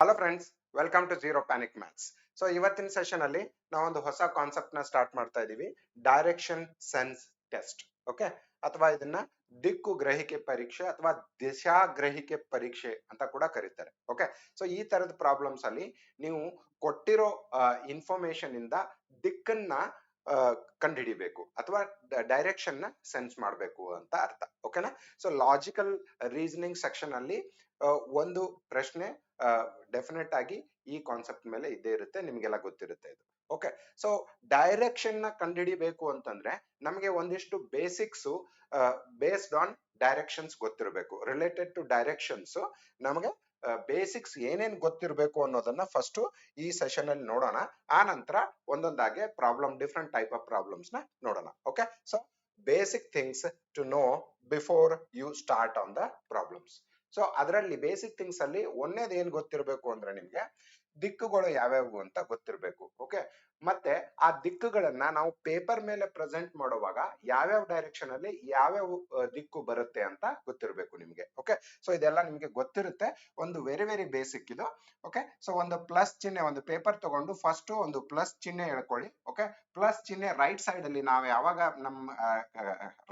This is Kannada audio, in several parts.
Hello friends, welcome to zero panic maths. So ಇವತ್ತಿನ ಸೆಷನ್ ಅಲ್ಲಿ ನಾವೊಂದು ಹೊಸ ಕಾನ್ಸೆಪ್ಟ್ ನ ಸ್ಟಾರ್ಟ್ ಮಾಡ್ತಾ ಇದೀವಿ, ಡೈರೆಕ್ಷನ್ ಸೆನ್ಸ್ ಟೆಸ್ಟ್. ಓಕೆ, ಅಥವಾ ಇದನ್ನ ದಿಕ್ಕು ಗ್ರಹಿಕೆ ಪರೀಕ್ಷೆ ಅಥವಾ ದಿಶಾ ಗ್ರಹಿಕೆ ಪರೀಕ್ಷೆ ಅಂತ ಕೂಡ ಕರೀತಾರೆ. ಓಕೆ, ಸೊ ಈ ತರದ ಪ್ರಾಬ್ಲಮ್ಸ್ ಅಲ್ಲಿ ನೀವು ಕೊಟ್ಟಿರೋ ಇನ್ಫಾರ್ಮೇಶನ್ ಇಂದ ದಿಕ್ಕನ್ನ ಕಂಡುಹಿಡಿಬೇಕು ಅಥವಾ ಡೈರೆಕ್ಷನ್ ನ ಸೆನ್ಸ್ ಮಾಡಬೇಕು ಅಂತ ಅರ್ಥ. ಓಕೆನಾ? ಸೊ ಲಾಜಿಕಲ್ ರೀಸನಿಂಗ್ ಸೆಕ್ಷನ್ ಅಲ್ಲಿ ಒಂದು ಪ್ರಶ್ನೆ ಡೆಫಿನೆಟ್ ಆಗಿ ಈ ಕಾನ್ಸೆಪ್ಟ್ ಮೇಲೆ ಇದ್ದೇ ಇರುತ್ತೆ, ನಿಮ್ಗೆಲ್ಲ ಗೊತ್ತಿರುತ್ತೆ ಇದು. ಓಕೆ, ಸೊ ಡೈರೆಕ್ಷನ್ ನ ಕಂಡುಹಿಡಿಬೇಕು ಅಂತಂದ್ರೆ ನಮಗೆ ಒಂದಿಷ್ಟು ಬೇಸಿಕ್ಸ್ ಬೇಸ್ಡ್ ಆನ್ ಡೈರೆಕ್ಷನ್ಸ್ ಗೊತ್ತಿರಬೇಕು. ರಿಲೇಟೆಡ್ ಟು ಡೈರೆಕ್ಷನ್ಸ್ ನಮಗೆ ಬೇಸಿಕ್ಸ್ ಏನೇನ್ ಗೊತ್ತಿರಬೇಕು ಅನ್ನೋದನ್ನ ಫಸ್ಟ್ ಈ ಸೆಷನ್ ಅಲ್ಲಿ ನೋಡೋಣ. ಆ ನಂತರ ಒಂದೊಂದಾಗೆ problem, different type of problems ನ ನೋಡೋಣ. Okay, so basic things to know before you start on the problems. So ಅದರಲ್ಲಿ ಬೇಸಿಕ್ ಥಿಂಗ್ಸ್ ಅಲ್ಲಿ ಒಂದೇದು ಏನ್ ಗೊತ್ತಿರಬೇಕು ಅಂದ್ರೆ ನಿಮ್ಗೆ ದಿಕ್ಕುಗಳು ಯಾವ್ಯಾವು ಅಂತ ಗೊತ್ತಿರಬೇಕು. ಓಕೆ, ಮತ್ತೆ ಆ ದಿಕ್ಕುಗಳನ್ನ ನಾವು ಪೇಪರ್ ಮೇಲೆ ಪ್ರೆಸೆಂಟ್ ಮಾಡುವಾಗ ಯಾವ್ಯಾವ ಡೈರೆಕ್ಷನ್ ಅಲ್ಲಿ ಯಾವ್ಯಾವ ದಿಕ್ಕು ಬರುತ್ತೆ ಅಂತ ಗೊತ್ತಿರಬೇಕು ನಿಮ್ಗೆ. ಓಕೆ, ಸೊ ಇದೆಲ್ಲ ನಿಮ್ಗೆ ಗೊತ್ತಿರುತ್ತೆ, ಒಂದು ವೆರಿ ವೆರಿ ಬೇಸಿಕ್ ಇದು. ಓಕೆ, ಸೊ ಒಂದು ಪ್ಲಸ್ ಚಿಹ್ನೆ, ಒಂದು ಪೇಪರ್ ತಗೊಂಡು ಫಸ್ಟ್ ಒಂದು ಪ್ಲಸ್ ಚಿಹ್ನೆ ಹೇಳ್ಕೊಳ್ಳಿ. ಓಕೆ, ಪ್ಲಸ್ ಚಿಹ್ನೆ ರೈಟ್ ಸೈಡ್ ಅಲ್ಲಿ ನಾವು ಯಾವಾಗ ನಮ್ಮ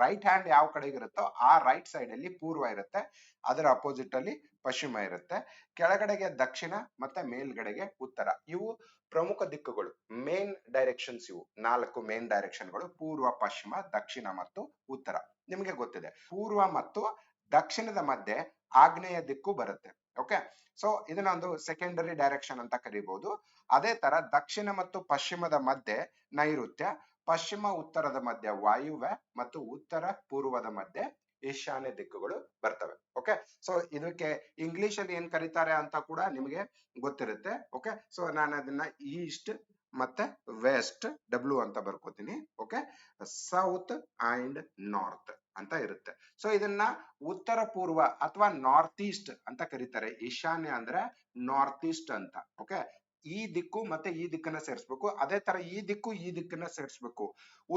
ರೈಟ್ ಹ್ಯಾಂಡ್ ಯಾವ ಕಡೆಗೆ ಇರುತ್ತೋ ಆ ರೈಟ್ ಸೈಡ್ ಅಲ್ಲಿ ಪೂರ್ವ ಇರುತ್ತೆ, ಅದರ ಅಪೋಸಿಟ್ ಅಲ್ಲಿ ಪಶ್ಚಿಮ ಇರುತ್ತೆ, ಕೆಳಗಡೆಗೆ ದಕ್ಷಿಣ ಮತ್ತೆ ಮೇಲ್ಗಡೆಗೆ ಉತ್ತರ. ಇವು ಪ್ರಮುಖ ದಿಕ್ಕುಗಳು, ಮೇನ್ ಡೈರೆಕ್ಷನ್ಸ್. ಇವು 4 ಮೇನ್ ಡೈರೆಕ್ಷನ್ಗಳು: ಪೂರ್ವ, ಪಶ್ಚಿಮ, ದಕ್ಷಿಣ ಮತ್ತು ಉತ್ತರ. ನಿಮಗೆ ಗೊತ್ತಿದೆ, ಪೂರ್ವ ಮತ್ತು ದಕ್ಷಿಣದ ಮಧ್ಯೆ ಆಗ್ನೇಯ ದಿಕ್ಕು ಬರುತ್ತೆ. ಓಕೆ, ಸೊ ಇದನ್ನ ಒಂದು ಸೆಕೆಂಡರಿ ಡೈರೆಕ್ಷನ್ ಅಂತ ಕರೀಬಹುದು. ಅದೇ ತರ ದಕ್ಷಿಣ ಮತ್ತು ಪಶ್ಚಿಮದ ಮಧ್ಯೆ ನೈಋತ್ಯ, ಪಶ್ಚಿಮ ಉತ್ತರದ ಮಧ್ಯೆ ವಾಯುವ್ಯ ಮತ್ತು ಉತ್ತರ ಪೂರ್ವದ ಮಧ್ಯೆ ಈಶಾನ್ಯ ದಿಕ್ಕುಗಳು ಬರ್ತವೆ. ಓಕೆ, ಸೊ ಇದಕ್ಕೆ ಇಂಗ್ಲಿಷ್ ಅಲ್ಲಿ ಏನ್ ಕರೀತಾರೆ ಅಂತ ಕೂಡ ನಿಮಗೆ ಗೊತ್ತಿರುತ್ತೆ. ಓಕೆ, ಸೊ ನಾನು ಅದನ್ನ ಈಸ್ಟ್ ಮತ್ತೆ ವೆಸ್ಟ್, ಡಬ್ಲ್ಯೂ ಅಂತ ಬರ್ಕೋತೀನಿ. ಓಕೆ, ಸೌತ್ ಅಂಡ್ ನಾರ್ತ್ ಅಂತ ಇರುತ್ತೆ. ಸೊ ಇದನ್ನ ಉತ್ತರ ಪೂರ್ವ ಅಥವಾ ನಾರ್ತ್ ಈಸ್ಟ್ ಅಂತ ಕರೀತಾರೆ. ಈಶಾನ್ಯ ಅಂದ್ರೆ ನಾರ್ತ್ ಈಸ್ಟ್ ಅಂತ. ಓಕೆ, ಈ ದಿಕ್ಕು ಮತ್ತೆ ಈ ದಿಕ್ಕನ್ನ ಸೇರಿಸ್ಬೇಕು. ಅದೇ ತರ ಈ ದಿಕ್ಕು ಈ ದಿಕ್ಕನ್ನ ಸೇರಿಸ್ಬೇಕು.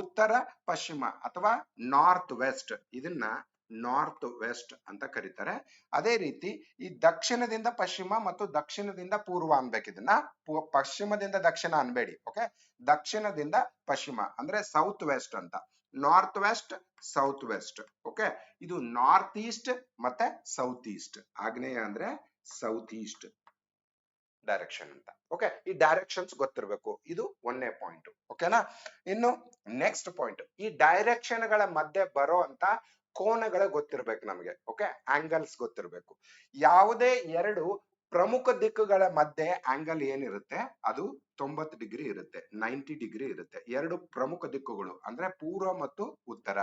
ಉತ್ತರ ಪಶ್ಚಿಮ ಅಥವಾ ನಾರ್ತ್ ವೆಸ್ಟ್, ಇದನ್ನ ನಾರ್ತ್ ವೆಸ್ಟ್ ಅಂತ ಕರೀತಾರೆ. ಅದೇ ರೀತಿ ಈ ದಕ್ಷಿಣದಿಂದ ಪಶ್ಚಿಮ ಮತ್ತು ದಕ್ಷಿಣದಿಂದ ಪೂರ್ವ ಅನ್ಬೇಕು. ಇದನ್ನ ಪಶ್ಚಿಮದಿಂದ ದಕ್ಷಿಣ ಅನ್ಬೇಡಿ. ಓಕೆ, ದಕ್ಷಿಣದಿಂದ ಪಶ್ಚಿಮ ಅಂದ್ರೆ ಸೌತ್ ವೆಸ್ಟ್ ಅಂತ. North west, south west. Okay, ಇದು ನಾರ್ತ್ ಈಸ್ಟ್ ಮತ್ತೆ ಸೌತ್ ಈಸ್ಟ್. ಆಗ್ನೇಯ ಅಂದ್ರೆ ಸೌತ್ ಈಸ್ಟ್ ಡೈರೆಕ್ಷನ್ ಅಂತ. ಓಕೆ, ಈ ಡೈರೆಕ್ಷನ್ಸ್ ಗೊತ್ತಿರಬೇಕು, ಇದು ಒಂದನೇ ಪಾಯಿಂಟ್. ಓಕೆನಾ? ಇನ್ನು ನೆಕ್ಸ್ಟ್ ಪಾಯಿಂಟ್, ಈ ಡೈರೆಕ್ಷನ್ ಗಳ ಮಧ್ಯೆ ಬರೋ ಅಂತ ಕೋನಗಳು ಗೊತ್ತಿರ್ಬೇಕು ನಮಗೆ. ಓಕೆ, ಆಂಗಲ್ಸ್ ಗೊತ್ತಿರಬೇಕು. ಯಾವುದೇ ಎರಡು ಪ್ರಮುಖ ದಿಕ್ಕುಗಳ ಮಧ್ಯೆ ಆಂಗಲ್ ಏನಿರುತ್ತೆ ಅದು 90 ಡಿಗ್ರಿ ಇರುತ್ತೆ, 90 ಡಿಗ್ರಿ ಇರುತ್ತೆ. ಎರಡು ಪ್ರಮುಖ ದಿಕ್ಕುಗಳು ಅಂದ್ರೆ ಪೂರ್ವ ಮತ್ತು ಉತ್ತರ,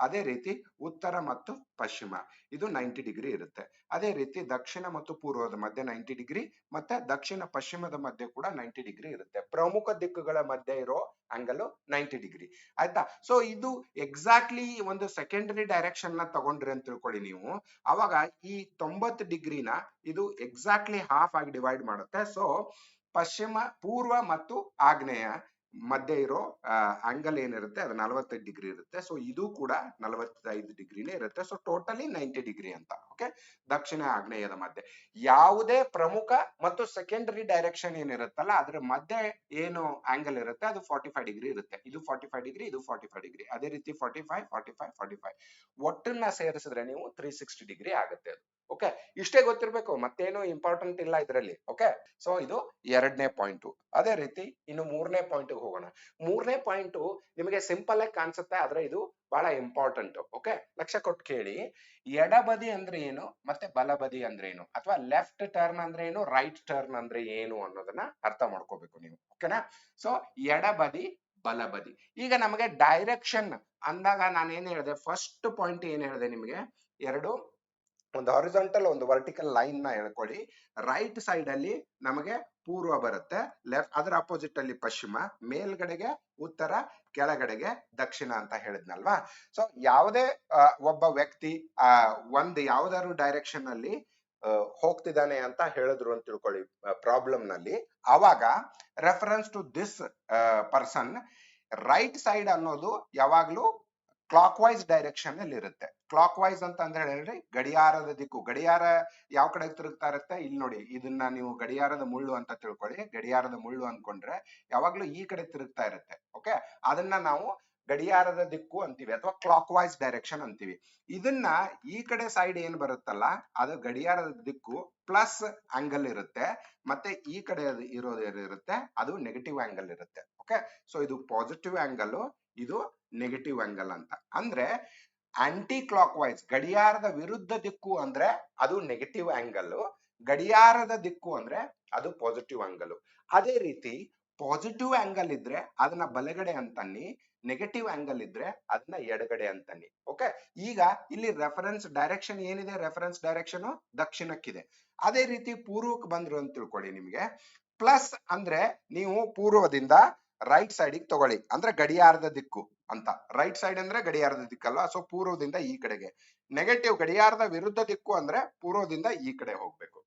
ಅದೇ ರೀತಿ ಉತ್ತರ ಮತ್ತು ಪಶ್ಚಿಮ, ಇದು 90 ಡಿಗ್ರಿ ಇರುತ್ತೆ. ಅದೇ ರೀತಿ ದಕ್ಷಿಣ ಮತ್ತು ಪೂರ್ವದ ಮಧ್ಯೆ 90 ಡಿಗ್ರಿ ಮತ್ತೆ ದಕ್ಷಿಣ ಪಶ್ಚಿಮದ ಮಧ್ಯೆ ಕೂಡ 90 ಡಿಗ್ರಿ ಇರುತ್ತೆ. ಪ್ರಮುಖ ದಿಕ್ಕುಗಳ ಮಧ್ಯೆ ಇರೋ ಆಂಗಲ್ 90 ಡಿಗ್ರಿ. ಆಯ್ತಾ? ಸೊ ಇದು ಎಕ್ಸಾಕ್ಟ್ಲಿ ಒಂದು ಸೆಕೆಂಡರಿ ಡೈರೆಕ್ಷನ್ ನ ತಗೊಂಡ್ರಿ ಅಂತ ತಿಳ್ಕೊಳ್ಳಿ ನೀವು. ಅವಾಗ ಈ 90 ಡಿಗ್ರಿನ ಇದು ಎಕ್ಸಾಕ್ಟ್ಲಿ ಹಾಫ್ ಆಗಿ ಡಿವೈಡ್ ಮಾಡುತ್ತೆ. ಸೊ ಪಶ್ಚಿಮ, ಪೂರ್ವ ಮತ್ತು ಆಗ್ನೇಯ ಮಧ್ಯೆ ಇರೋ ಆಂಗಲ್ ಏನಿರುತ್ತೆ ಅದು 45 ಡಿಗ್ರಿ ಇರುತ್ತೆ. ಸೊ ಇದು ಕೂಡ 45 ಡಿಗ್ರಿನೇ ಇರುತ್ತೆ. ಸೊ ಟೋಟಲಿ 90 ಡಿಗ್ರಿ ಅಂತ. ಓಕೆ, ದಕ್ಷಿಣ ಆಗ್ನೇಯದ ಮಧ್ಯೆ ಯಾವುದೇ ಪ್ರಮುಖ ಮತ್ತು ಸೆಕೆಂಡರಿ ಡೈರೆಕ್ಷನ್ ಏನಿರುತ್ತಲ್ಲ ಅದ್ರ ಮಧ್ಯೆ ಏನು ಆಂಗಲ್ ಇರುತ್ತೆ ಅದು 45 ಡಿಗ್ರಿ ಇರುತ್ತೆ. ಇದು 45 ಡಿಗ್ರಿ, ಇದು 45 ಡಿಗ್ರಿ, ಅದೇ ರೀತಿ 45, 45, 45 ಒಟ್ಟನ್ನ ಸೇರಿಸಿದ್ರೆ ನೀವು 360 ಡಿಗ್ರಿ ಆಗುತ್ತೆ ಅದು. ಓಕೆ, ಇಷ್ಟೇ ಗೊತ್ತಿರ್ಬೇಕು, ಮತ್ತೇನು ಇಂಪಾರ್ಟೆಂಟ್ ಇಲ್ಲ ಇದರಲ್ಲಿ. ಓಕೆ, ಸೊ ಇದು ಎರಡನೇ ಪಾಯಿಂಟ್. ಅದೇ ರೀತಿ ಇನ್ನು ಮೂರನೇ ಪಾಯಿಂಟ್ ಹೋಗೋಣ. ಮೂರನೇ ಪಾಯಿಂಟ್ ನಿಮಗೆ ಸಿಂಪಲ್ ಆಗಿ ಕಾಣಿಸುತ್ತೆ, ಆದ್ರೆ ಇದು ಬಹಳ ಇಂಪಾರ್ಟೆಂಟ್. ಓಕೆ, ಲಕ್ಷ್ಯ ಕೊಟ್ಟು ಕೇಳಿ. ಎಡಬದಿ ಅಂದ್ರೆ ಏನು ಮತ್ತೆ ಬಲಬದಿ ಅಂದ್ರೆ ಏನು, ಅಥವಾ ಲೆಫ್ಟ್ ಟರ್ನ್ ಅಂದ್ರೆ ಏನು, ರೈಟ್ ಟರ್ನ್ ಅಂದ್ರೆ ಏನು ಅನ್ನೋದನ್ನ ಅರ್ಥ ಮಾಡ್ಕೋಬೇಕು ನೀವು. ಓಕೆನಾ? ಸೊ ಎಡಬದಿ, ಬಲಬದಿ. ಈಗ ನಮಗೆ ಡೈರೆಕ್ಷನ್ ಅಂದಾಗ ನಾನು ಏನ್ ಹೇಳಿದೆ, ಫಸ್ಟ್ ಪಾಯಿಂಟ್ ಏನ್ ಹೇಳಿದೆ ನಿಮಗೆ, ಎರಡು ಒಂದು ಹಾರಿಜಾಂಟಲ್ ಒಂದು ವರ್ಟಿಕಲ್ ಲೈನ್ ನ ಹೇಳ್ಕೊಳ್ಳಿ. ರೈಟ್ ಸೈಡ್ ಅಲ್ಲಿ ನಮಗೆ ಪೂರ್ವ ಬರುತ್ತೆ, ಲೆಫ್ಟ್ ಅದರ ಅಪೋಸಿಟ್ ಅಲ್ಲಿ ಪಶ್ಚಿಮ, ಮೇಲ್ಗಡೆಗೆ ಉತ್ತರ, ಕೆಳಗಡೆಗೆ ದಕ್ಷಿಣ ಅಂತ ಹೇಳಿದ್ನಲ್ವಾ. ಸೊ ಯಾವುದೇ ಒಬ್ಬ ವ್ಯಕ್ತಿ ಒಂದು ಯಾವ್ದಾದ್ರು ಡೈರೆಕ್ಷನ್ ಅಲ್ಲಿ ಹೋಗ್ತಿದ್ದಾನೆ ಅಂತ ಹೇಳಿದ್ರು ಅಂತ ತಿಳ್ಕೊಳ್ಳಿ ಪ್ರಾಬ್ಲಮ್ ನಲ್ಲಿ, ಅವಾಗ reference to this person right side ಅನ್ನೋದು ಯಾವಾಗ್ಲೂ ಕ್ಲಾಕ್ ವೈಸ್ ಡೈರೆಕ್ಷನ್ ಅಲ್ಲಿ ಇರುತ್ತೆ. ಕ್ಲಾಕ್ ವೈಸ್ ಅಂತ ಅಂದ್ರೆ ಹೇಳ್ರಿ ಗಡಿಯಾರದ ದಿಕ್ಕು. ಗಡಿಯಾರ ಯಾವ ಕಡೆ ತಿರುಗ್ತಾ ಇರುತ್ತೆ, ಇಲ್ಲಿ ನೋಡಿ, ಇದನ್ನ ನೀವು ಗಡಿಯಾರದ ಮುಳ್ಳು ಅಂತ ತಿಳ್ಕೊಳ್ಳಿ. ಗಡಿಯಾರದ ಮುಳ್ಳು ಅನ್ಕೊಂಡ್ರೆ ಯಾವಾಗ್ಲೂ ಈ ಕಡೆ ತಿರುಗ್ತಾ ಇರುತ್ತೆ. ಓಕೆ, ಅದನ್ನ ನಾವು ಗಡಿಯಾರದ ದಿಕ್ಕು ಅಂತೀವಿ ಅಥವಾ ಕ್ಲಾಕ್ ವೈಸ್ ಡೈರೆಕ್ಷನ್ ಅಂತೀವಿ. ಇದನ್ನ ಈ ಕಡೆ ಸೈಡ್ ಏನ್ ಬರುತ್ತಲ್ಲ ಅದು ಗಡಿಯಾರದ ದಿಕ್ಕು ಪ್ಲಸ್ ಆಂಗಲ್ ಇರುತ್ತೆ, ಮತ್ತೆ ಈ ಕಡೆ ಇರೋದು ಇರುತ್ತೆ ಅದು ನೆಗೆಟಿವ್ ಆಂಗಲ್ ಇರುತ್ತೆ. ಓಕೆ, ಸೊ ಇದು ಪಾಸಿಟಿವ್ ಆಂಗಲ್, ಇದು ನೆಗೆಟಿವ್ ಆಂಗಲ್ ಅಂತ. ಅಂದ್ರೆ ಆಂಟಿ ಕ್ಲಾಕ್ ವೈಸ್ ಗಡಿಯಾರದ ವಿರುದ್ಧ ದಿಕ್ಕು ಅಂದ್ರೆ ಅದು ನೆಗೆಟಿವ್ ಆಂಗಲ್, ಗಡಿಯಾರದ ದಿಕ್ಕು ಅಂದ್ರೆ ಅದು ಪಾಸಿಟಿವ್ ಆಂಗಲ್. ಅದೇ ರೀತಿ ಪಾಸಿಟಿವ್ ಆಂಗಲ್ ಇದ್ರೆ ಅದನ್ನ ಬಲಗಡೆ ಅಂತನ್ನಿ, ನೆಗೆಟಿವ್ ಆಂಗಲ್ ಇದ್ರೆ ಅದನ್ನ ಎಡಗಡೆ ಅಂತನ್ನಿ. ಓಕೆ, ಈಗ ಇಲ್ಲಿ ರೆಫರೆನ್ಸ್ ಡೈರೆಕ್ಷನ್ ಏನಿದೆ, ರೆಫರೆನ್ಸ್ ಡೈರೆಕ್ಷನ್ ದಕ್ಷಿಣಕ್ಕಿದೆ. ಅದೇ ರೀತಿ ಪೂರ್ವಕ್ಕೆ ಬಂದ್ರು ಅಂತ ತಿಳ್ಕೊಳ್ಳಿ. ನಿಮ್ಗೆ ಪ್ಲಸ್ ಅಂದ್ರೆ ನೀವು ಪೂರ್ವದಿಂದ ರೈಟ್ ಸೈಡಿಗೆ ತಗೊಳ್ಳಿ, ಅಂದ್ರೆ ಗಡಿಯಾರದ ದಿಕ್ಕು ಅಂತ. ರೈಟ್ ಸೈಡ್ ಅಂದ್ರೆ ಗಡಿಯಾರದ ದಿಕ್ಕಲ್ವಾ, ಸೊ ಪೂರ್ವದಿಂದ ಈ ಕಡೆಗೆ. ನೆಗೆಟಿವ್ ಗಡಿಯಾರದ ವಿರುದ್ಧ ದಿಕ್ಕು ಅಂದ್ರೆ ಪೂರ್ವದಿಂದ ಈ ಕಡೆ ಹೋಗ್ಬೇಕು.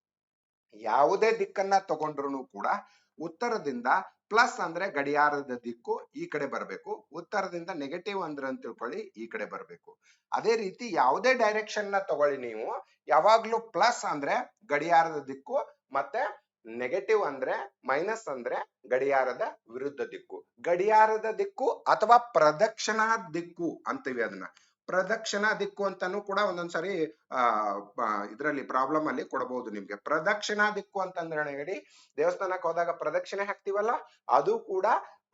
ಯಾವುದೇ ದಿಕ್ಕನ್ನ ತಗೊಂಡ್ರು ಕೂಡ ಉತ್ತರದಿಂದ ಪ್ಲಸ್ ಅಂದ್ರೆ ಗಡಿಯಾರದ ದಿಕ್ಕು ಈ ಕಡೆ ಬರಬೇಕು, ಉತ್ತರದಿಂದ ನೆಗೆಟಿವ್ ಅಂದ್ರೆ ಅಂತ ತಿಳ್ಕೊಳ್ಳಿ ಈ ಕಡೆ ಬರಬೇಕು. ಅದೇ ರೀತಿ ಯಾವುದೇ ಡೈರೆಕ್ಷನ್ ನ ತಗೊಳ್ಳಿ ನೀವು, ಯಾವಾಗ್ಲೂ ಪ್ಲಸ್ ಅಂದ್ರೆ ಗಡಿಯಾರದ ದಿಕ್ಕು, ಮತ್ತೆ ನೆಗೆಟಿವ್ ಅಂದ್ರೆ ಮೈನಸ್ ಅಂದ್ರೆ ಗಡಿಯಾರದ ವಿರುದ್ಧ ದಿಕ್ಕು. ಗಡಿಯಾರದ ದಿಕ್ಕು ಅಥವಾ ಪ್ರದಕ್ಷಿಣಾ ದಿಕ್ಕು ಅಂತೀವಿ ಅದನ್ನ. ಪ್ರದಕ್ಷಿಣಾ ದಿಕ್ಕು ಅಂತಾನು ಕೂಡ ಒಂದೊಂದ್ಸರಿ ಇದರಲ್ಲಿ ಪ್ರಾಬ್ಲಮ್ ಅಲ್ಲಿ ಕೊಡಬಹುದು ನಿಮ್ಗೆ. ಪ್ರದಕ್ಷಿಣಾ ದಿಕ್ಕು ಅಂತಂದ್ರೆ ಹೇಳಿ, ದೇವಸ್ಥಾನಕ್ಕೆ ಹೋದಾಗ ಪ್ರದಕ್ಷಿಣೆ ಹಾಕ್ತಿವಲ್ಲ ಅದು ಕೂಡ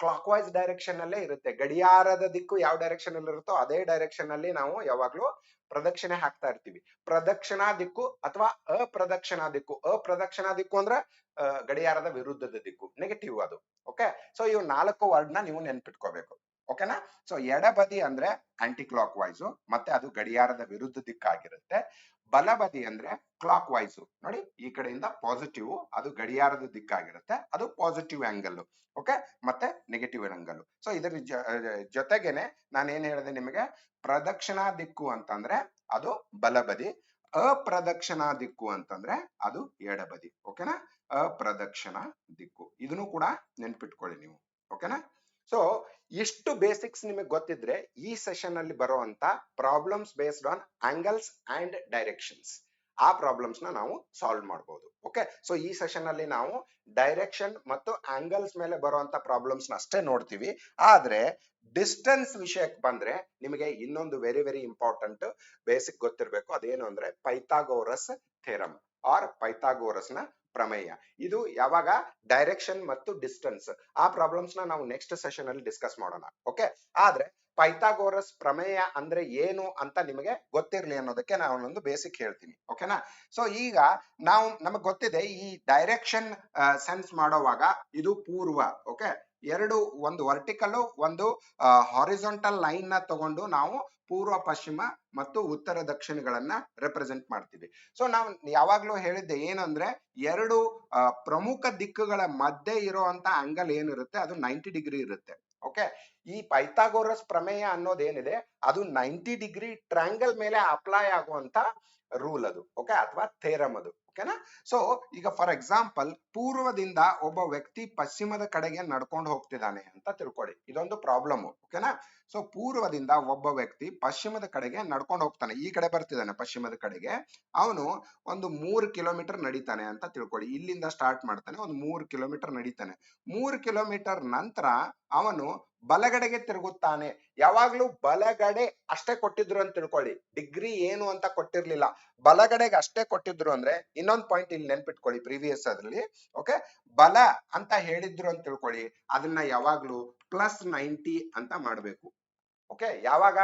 ಕ್ಲಾಕ್ ವೈಸ್ ಡೈರೆಕ್ಷನ್ ಅಲ್ಲೇ ಇರುತ್ತೆ. ಗಡಿಯಾರದ ದಿಕ್ಕು ಯಾವ ಡೈರೆಕ್ಷನ್ ಅಲ್ಲಿ ಇರುತ್ತೋ ಅದೇ ಡೈರೆಕ್ಷನ್ ಅಲ್ಲಿ ನಾವು ಯಾವಾಗ್ಲೂ ಪ್ರದಕ್ಷಿಣೆ ಹಾಕ್ತಾ ಇರ್ತೀವಿ. ಪ್ರದಕ್ಷಿಣಾ ದಿಕ್ಕು ಅಥವಾ ಅಪ್ರದಕ್ಷಿಣಾ ದಿಕ್ಕು. ಅಪ್ರದಕ್ಷಿಣಾ ದಿಕ್ಕು ಅಂದ್ರೆ ಗಡಿಯಾರದ ವಿರುದ್ಧದ ದಿಕ್ಕು, ನೆಗೆಟಿವ್ ಅದು. ಓಕೆ, ಸೊ ಇವು 4 ವರ್ಡ್ ನ ನೀವು ನೆನ್ಪಿಟ್ಕೋಬೇಕು. ಓಕೆನಾ. ಸೊ ಎಡಬದಿ ಅಂದ್ರೆ ಆಂಟಿ ಕ್ಲಾಕ್ ವೈಸ್, ಮತ್ತೆ ಅದು ಗಡಿಯಾರದ ವಿರುದ್ಧ ದಿಕ್ಕಾಗಿರುತ್ತೆ. ಬಲಬದಿ ಅಂದ್ರೆ ಕ್ಲಾಕ್ ವೈಸ್, ನೋಡಿ ಈ ಕಡೆಯಿಂದ ಪಾಸಿಟಿವ್, ಅದು ಗಡಿಯಾರದ ದಿಕ್ಕಾಗಿರುತ್ತೆ, ಅದು ಪಾಸಿಟಿವ್ ಆಂಗಲ್. ಓಕೆ, ಮತ್ತೆ ನೆಗೆಟಿವ್ ಆಂಗಲ್. ಸೊ ಇದರ ಜೊತೆಗೇನೆ ನಾನು ಏನ್ ಹೇಳಿದೆ ನಿಮಗೆ, ಪ್ರದಕ್ಷಿಣಾ ದಿಕ್ಕು ಅಂತಂದ್ರೆ ಅದು ಬಲಬದಿ, ಅಪ್ರದಕ್ಷಿಣಾ ದಿಕ್ಕು ಅಂತಂದ್ರೆ ಅದು ಎಡಬದಿ. ಓಕೆನಾ, ಅಪ್ರದಕ್ಷಿಣಾ ದಿಕ್ಕು, ಇದನ್ನು ಕೂಡ ನೆನ್ಪಿಟ್ಕೊಳ್ಳಿ ನೀವು. ಓಕೆನಾ. ಸೊ ಇಷ್ಟು ಬೇಸಿಕ್ಸ್ ನಿಮಗೆ ಗೊತ್ತಿದ್ರೆ ಈ ಸೆಷನ್ ಅಲ್ಲಿ ಬರುವಂತ problems based on angles and directions, ಆ ಪ್ರಾಬ್ಲಮ್ಸ್ ನ ನಾವು ಸಾಲ್ವ್ ಮಾಡಬಹುದು. ಓಕೆ, ಸೊ ಈ ಸೆಷನ್ ಅಲ್ಲಿ ನಾವು ಡೈರೆಕ್ಷನ್ ಮತ್ತು ಆಂಗಲ್ಸ್ ಮೇಲೆ ಬರುವಂತ ಪ್ರಾಬ್ಲಮ್ಸ್ ನ ಅಷ್ಟೇ ನೋಡ್ತೀವಿ. ಆದ್ರೆ ಡಿಸ್ಟೆನ್ಸ್ ವಿಷಯಕ್ಕೆ ಬಂದ್ರೆ ನಿಮಗೆ ಇನ್ನೊಂದು ವೆರಿ ವೆರಿ ಇಂಪಾರ್ಟೆಂಟ್ ಬೇಸಿಕ್ ಗೊತ್ತಿರಬೇಕು. ಅದೇನು ಅಂದ್ರೆ ಪೈಥಾಗೋರಸ್ ಥಿಯರಮ್ ಆರ್ ಪೈಥಾಗೋರಸ್ ನ ಪ್ರಮೇಯ. ಇದು ಯಾವಾಗ ಡೈರೆಕ್ಷನ್ ಮತ್ತು ಡಿಸ್ಟೆನ್ಸ್, ಆ ಪ್ರಾಬ್ಲಮ್ಸ್ ನ ನಾವು ನೆಕ್ಸ್ಟ್ ಸೆಷನ್ ಅಲ್ಲಿ ಡಿಸ್ಕಸ್ ಮಾಡೋಣ. ಓಕೆ, ಆದ್ರೆ ಪೈಥಾಗೋರಸ್ ಪ್ರಮೇಯ ಅಂದ್ರೆ ಏನು ಅಂತ ನಿಮಗೆ ಗೊತ್ತಿರ್ಲಿ ಅನ್ನೋದಕ್ಕೆ ನಾನು ಒಂದು ಬೇಸಿಕ್ ಹೇಳ್ತೀನಿ. ಓಕೆನಾ. ಸೊ ಈಗ ನಮಗೆ ಗೊತ್ತಿದೆ ಈ ಡೈರೆಕ್ಷನ್ ಸೆನ್ಸ್ ಮಾಡೋವಾಗ ಇದು ಪೂರ್ವ. ಓಕೆ, ಒಂದು ವರ್ಟಿಕಲ್ ಒಂದು ಹಾರಿಜಾಂಟಲ್ ಲೈನ್ ನ ತಗೊಂಡು ನಾವು ಪೂರ್ವ ಪಶ್ಚಿಮ ಮತ್ತು ಉತ್ತರ ದಕ್ಷಿಣಗಳನ್ನ ರೆಪ್ರೆಸೆಂಟ್ ಮಾಡ್ತೀವಿ. ಸೊ ನಾವು ಯಾವಾಗ್ಲೂ ಹೇಳಿದ್ದೆ ಏನಂದ್ರೆ ಎರಡು ಪ್ರಮುಖ ದಿಕ್ಕುಗಳ ಮಧ್ಯೆ ಇರುವಂತ ಆಂಗಲ್ ಏನಿರುತ್ತೆ ಅದು 90 ಡಿಗ್ರಿ ಇರುತ್ತೆ. ಓಕೆ, ಈ ಪೈಥಾಗೋರಸ್ ಪ್ರಮೇಯ ಅನ್ನೋದೇನಿದೆ ಅದು 90 ಡಿಗ್ರಿ ಟ್ರಯಾಂಗಲ್ ಮೇಲೆ ಅಪ್ಲೈ ಆಗುವಂತ ರೂಲ್ ಅದು. ಓಕೆ, ಅಥವಾ ಥೇರಮ್ ಅದು. ಓಕೆನಾ. ಸೊ ಈಗ ಫಾರ್ ಎಕ್ಸಾಂಪಲ್ ಪೂರ್ವದಿಂದ ಒಬ್ಬ ವ್ಯಕ್ತಿ ಪಶ್ಚಿಮದ ಕಡೆಗೆ ನಡ್ಕೊಂಡು ಹೋಗ್ತಿದ್ದಾನೆ ಅಂತ ತಿಳ್ಕೊಳ್ಳಿ, ಇದೊಂದು ಪ್ರಾಬ್ಲಮ್. ಓಕೆನಾ. ಸೊ ಪೂರ್ವದಿಂದ ಒಬ್ಬ ವ್ಯಕ್ತಿ ಪಶ್ಚಿಮದ ಕಡೆಗೆ ನಡ್ಕೊಂಡು ಹೋಗ್ತಾನೆ, ಈ ಕಡೆ ಬರ್ತಿದ್ದಾನೆ ಪಶ್ಚಿಮದ ಕಡೆಗೆ. ಅವನು ಒಂದು 3 ಕಿಲೋಮೀಟರ್ ನಡೀತಾನೆ ಅಂತ ತಿಳ್ಕೊಳ್ಳಿ. ಇಲ್ಲಿಂದ ಸ್ಟಾರ್ಟ್ ಮಾಡ್ತಾನೆ, ಒಂದು 3 ಕಿಲೋಮೀಟರ್ ನಡೀತಾನೆ. 3 ಕಿಲೋಮೀಟರ್ ನಂತರ ಅವನು ಬಲಗಡೆಗೆ ತಿರುಗುತ್ತಾನೆ. ಯಾವಾಗ್ಲೂ ಬಲಗಡೆ ಅಷ್ಟೇ ಕೊಟ್ಟಿದ್ರು ಅಂತ ತಿಳ್ಕೊಳ್ಳಿ, ಡಿಗ್ರಿ ಏನು ಅಂತ ಕೊಟ್ಟಿರ್ಲಿಲ್ಲ, ಬಲಗಡೆಗೆ ಅಷ್ಟೇ ಕೊಟ್ಟಿದ್ರು. ಅಂದ್ರೆ ಇನ್ನೊಂದು ಪಾಯಿಂಟ್ ಇಲ್ಲಿ ನೆನ್ಪಿಟ್ಕೊಳ್ಳಿ, ಪ್ರೀವಿಯಸ್ ಅದ್ರಲ್ಲಿ. ಓಕೆ, ಬಲ ಅಂತ ಹೇಳಿದ್ರು ಅಂತ ತಿಳ್ಕೊಳ್ಳಿ, ಅದನ್ನ ಯಾವಾಗ್ಲೂ +90 ಅಂತ ಮಾಡ್ಬೇಕು. ಓಕೆ, ಯಾವಾಗ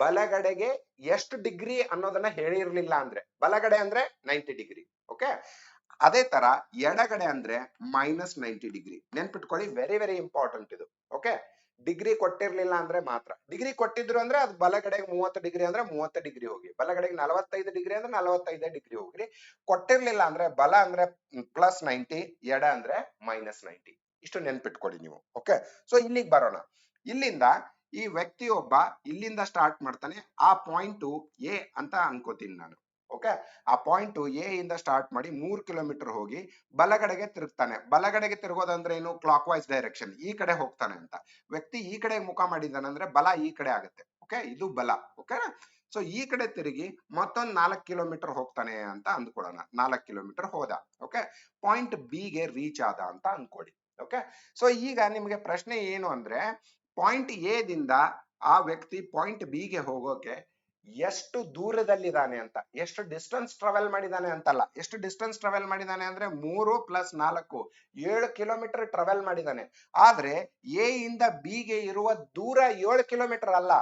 ಬಲಗಡೆಗೆ ಎಷ್ಟು ಡಿಗ್ರಿ ಅನ್ನೋದನ್ನ ಹೇಳಿರ್ಲಿಲ್ಲ ಅಂದ್ರೆ, ಬಲಗಡೆ ಅಂದ್ರೆ 90 ಡಿಗ್ರಿ. ಓಕೆ, ಅದೇ ತರ ಎಡಗಡೆ ಅಂದ್ರೆ -90 ಡಿಗ್ರಿ. ನೆನ್ಪಿಟ್ಕೊಳ್ಳಿ, ವೆರಿ ವೆರಿ ಇಂಪಾರ್ಟೆಂಟ್ ಇದು. ಓಕೆ, ಡಿಗ್ರಿ ಕೊಟ್ಟಿರ್ಲಿಲ್ಲ ಅಂದ್ರೆ ಮಾತ್ರ. ಡಿಗ್ರಿ ಕೊಟ್ಟಿದ್ರು ಅಂದ್ರೆ ಅದು ಬಲಗಡೆಗೆ 30 ಡಿಗ್ರಿ ಅಂದ್ರೆ 30 ಡಿಗ್ರಿ ಹೋಗಿ, ಬಲಗಡೆಗೆ 45 ಡಿಗ್ರಿ ಅಂದ್ರೆ 45 ಡಿಗ್ರಿ ಹೋಗ್ರಿ. ಕೊಟ್ಟಿರ್ಲಿಲ್ಲ ಅಂದ್ರೆ ಬಲ ಅಂದ್ರೆ +90, ಎಡ ಅಂದ್ರೆ -90. ಇಷ್ಟು ನೆನ್ಪಿಟ್ಕೊಳ್ಳಿ ನೀವು. ಓಕೆ, ಸೊ ಇಲ್ಲಿಗೆ ಬರೋಣ. ಇಲ್ಲಿಂದ ಈ ವ್ಯಕ್ತಿಯೊಬ್ಬ ಇಲ್ಲಿಂದ ಸ್ಟಾರ್ಟ್ ಮಾಡ್ತಾನೆ, ಆ ಪಾಯಿಂಟ್ ಎ ಅಂತ ಅನ್ಕೋತೀನಿ ನಾನು. ಓಕೆ, ಆ ಪಾಯಿಂಟ್ ಎ ಇಂದ ಸ್ಟಾರ್ಟ್ ಮಾಡಿ 3 ಕಿಲೋಮೀಟರ್ ಹೋಗಿ ಬಲಗಡೆಗೆ ತಿರುಗ್ತಾನೆ. ಬಲಗಡೆಗೆ ತಿರುಗೋದಂದ್ರೆ ಏನು, ಕ್ಲಾಕ್ ವೈಸ್ ಡೈರೆಕ್ಷನ್, ಈ ಕಡೆ ಹೋಗ್ತಾನೆ ಅಂತ. ವ್ಯಕ್ತಿ ಈ ಕಡೆ ಮುಖ ಮಾಡಿದಾನಂದ್ರೆ ಬಲ ಈ ಕಡೆ ಆಗುತ್ತೆ. ಓಕೆ, ಇದು ಬಲ. ಓಕೆ, ಸೊ ಈ ಕಡೆ ತಿರುಗಿ ಮತ್ತೊಂದು 4 ಕಿಲೋಮೀಟರ್ ಹೋಗ್ತಾನೆ ಅಂತ ಅಂದ್ಕೊಳ್ಳೋಣ. 4 ಕಿಲೋಮೀಟರ್ ಹೋದ. ಓಕೆ, ಪಾಯಿಂಟ್ ಬಿ ಗೆ ರೀಚ್ ಆದ ಅಂತ ಅನ್ಕೊಳ್ಳಿ. ಓಕೆ, ಸೊ ಈಗ ನಿಮಗೆ ಪ್ರಶ್ನೆ ಏನು ಅಂದ್ರೆ, ಪಾಯಿಂಟ್ ಎ ದಿಂದ ಆ ವ್ಯಕ್ತಿ ಪಾಯಿಂಟ್ ಬಿ ಗೆ ಹೋಗೋಕೆ ಎಷ್ಟು ದೂರದಲ್ಲಿದ್ದಾನೆ ಅಂತ, ಎಷ್ಟು ಡಿಸ್ಟೆನ್ಸ್ ಟ್ರಾವೆಲ್ ಮಾಡಿದಾನೆ ಅಂತಲ್ಲ, ಎಷ್ಟು ಡಿಸ್ಟೆನ್ಸ್ ಟ್ರಾವೆಲ್ ಮಾಡಿದಾನೆ ಅಂದ್ರೆ 3 + 4 7 ಕಿಲೋಮೀಟರ್ ಟ್ರಾವೆಲ್ ಮಾಡಿದಾನೆ. ಆದ್ರೆ ಎ ಇಂದ ಬಿ ಗೆ ಇರುವ ದೂರ 7 ಕಿಲೋಮೀಟರ್ ಅಲ್ಲ,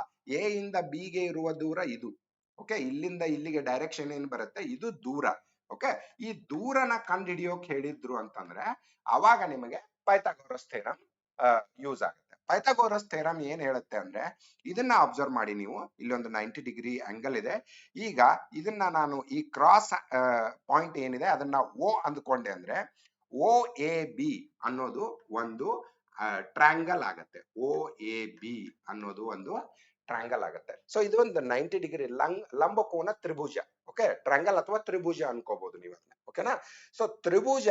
ಎ ಇಂದ ಬಿ ಗೆ ಇರುವ ದೂರ ಇದು. ಓಕೆ, ಇಲ್ಲಿಂದ ಇಲ್ಲಿಗೆ ಡೈರೆಕ್ಷನ್ ಏನ್ ಬರುತ್ತೆ, ಇದು ದೂರ. ಓಕೆ, ಈ ದೂರನ ಕಂಡು ಹಿಡಿಯೋಕ್ ಹೇಳಿದ್ರು ಅಂತಂದ್ರೆ ಅವಾಗ ನಿಮಗೆ ಪೈಥಾಗೋರಸ್ ಥಿಯರಂ ಯೂಸ್ ಆಗುತ್ತೆ. ಪೈಥಾಗೋರಸ್ ಥಿಯರಂ ಏನ್ ಹೇಳುತ್ತೆ ಅಂದ್ರೆ, ಇದನ್ನ ಅಬ್ಸರ್ವ್ ಮಾಡಿ ನೀವು, ಇಲ್ಲೊಂದು 90 ಡಿಗ್ರಿ ಆಂಗಲ್ ಇದೆ. ಈಗ ಇದನ್ನ ನಾನು ಈ ಕ್ರಾಸ್ ಪಾಯಿಂಟ್ ಏನಿದೆ ಅದನ್ನ ಓ ಅಂದ್ಕೊಂಡೆ ಅಂದ್ರೆ ಓ ಎ ಬಿ ಅನ್ನೋದು ಒಂದು ಟ್ರ್ಯಾಂಗಲ್ ಆಗತ್ತೆ. ಓ ಎ ಬಿ ಅನ್ನೋದು ಒಂದು ಟ್ರ್ಯಾಂಗಲ್ ಆಗುತ್ತೆ. ಸೊ ಇದು ಒಂದು 90 ಡಿಗ್ರಿ ಲಂಬಕೋನ ತ್ರಿಭುಜ. ಓಕೆ, ಟ್ರ್ಯಾಂಗಲ್ ಅಥವಾ ತ್ರಿಭುಜ ಅನ್ಕೋಬಹುದು ನೀವು ಅದನ್ನ. ಓಕೆನಾ, ಸೊ ತ್ರಿಭುಜ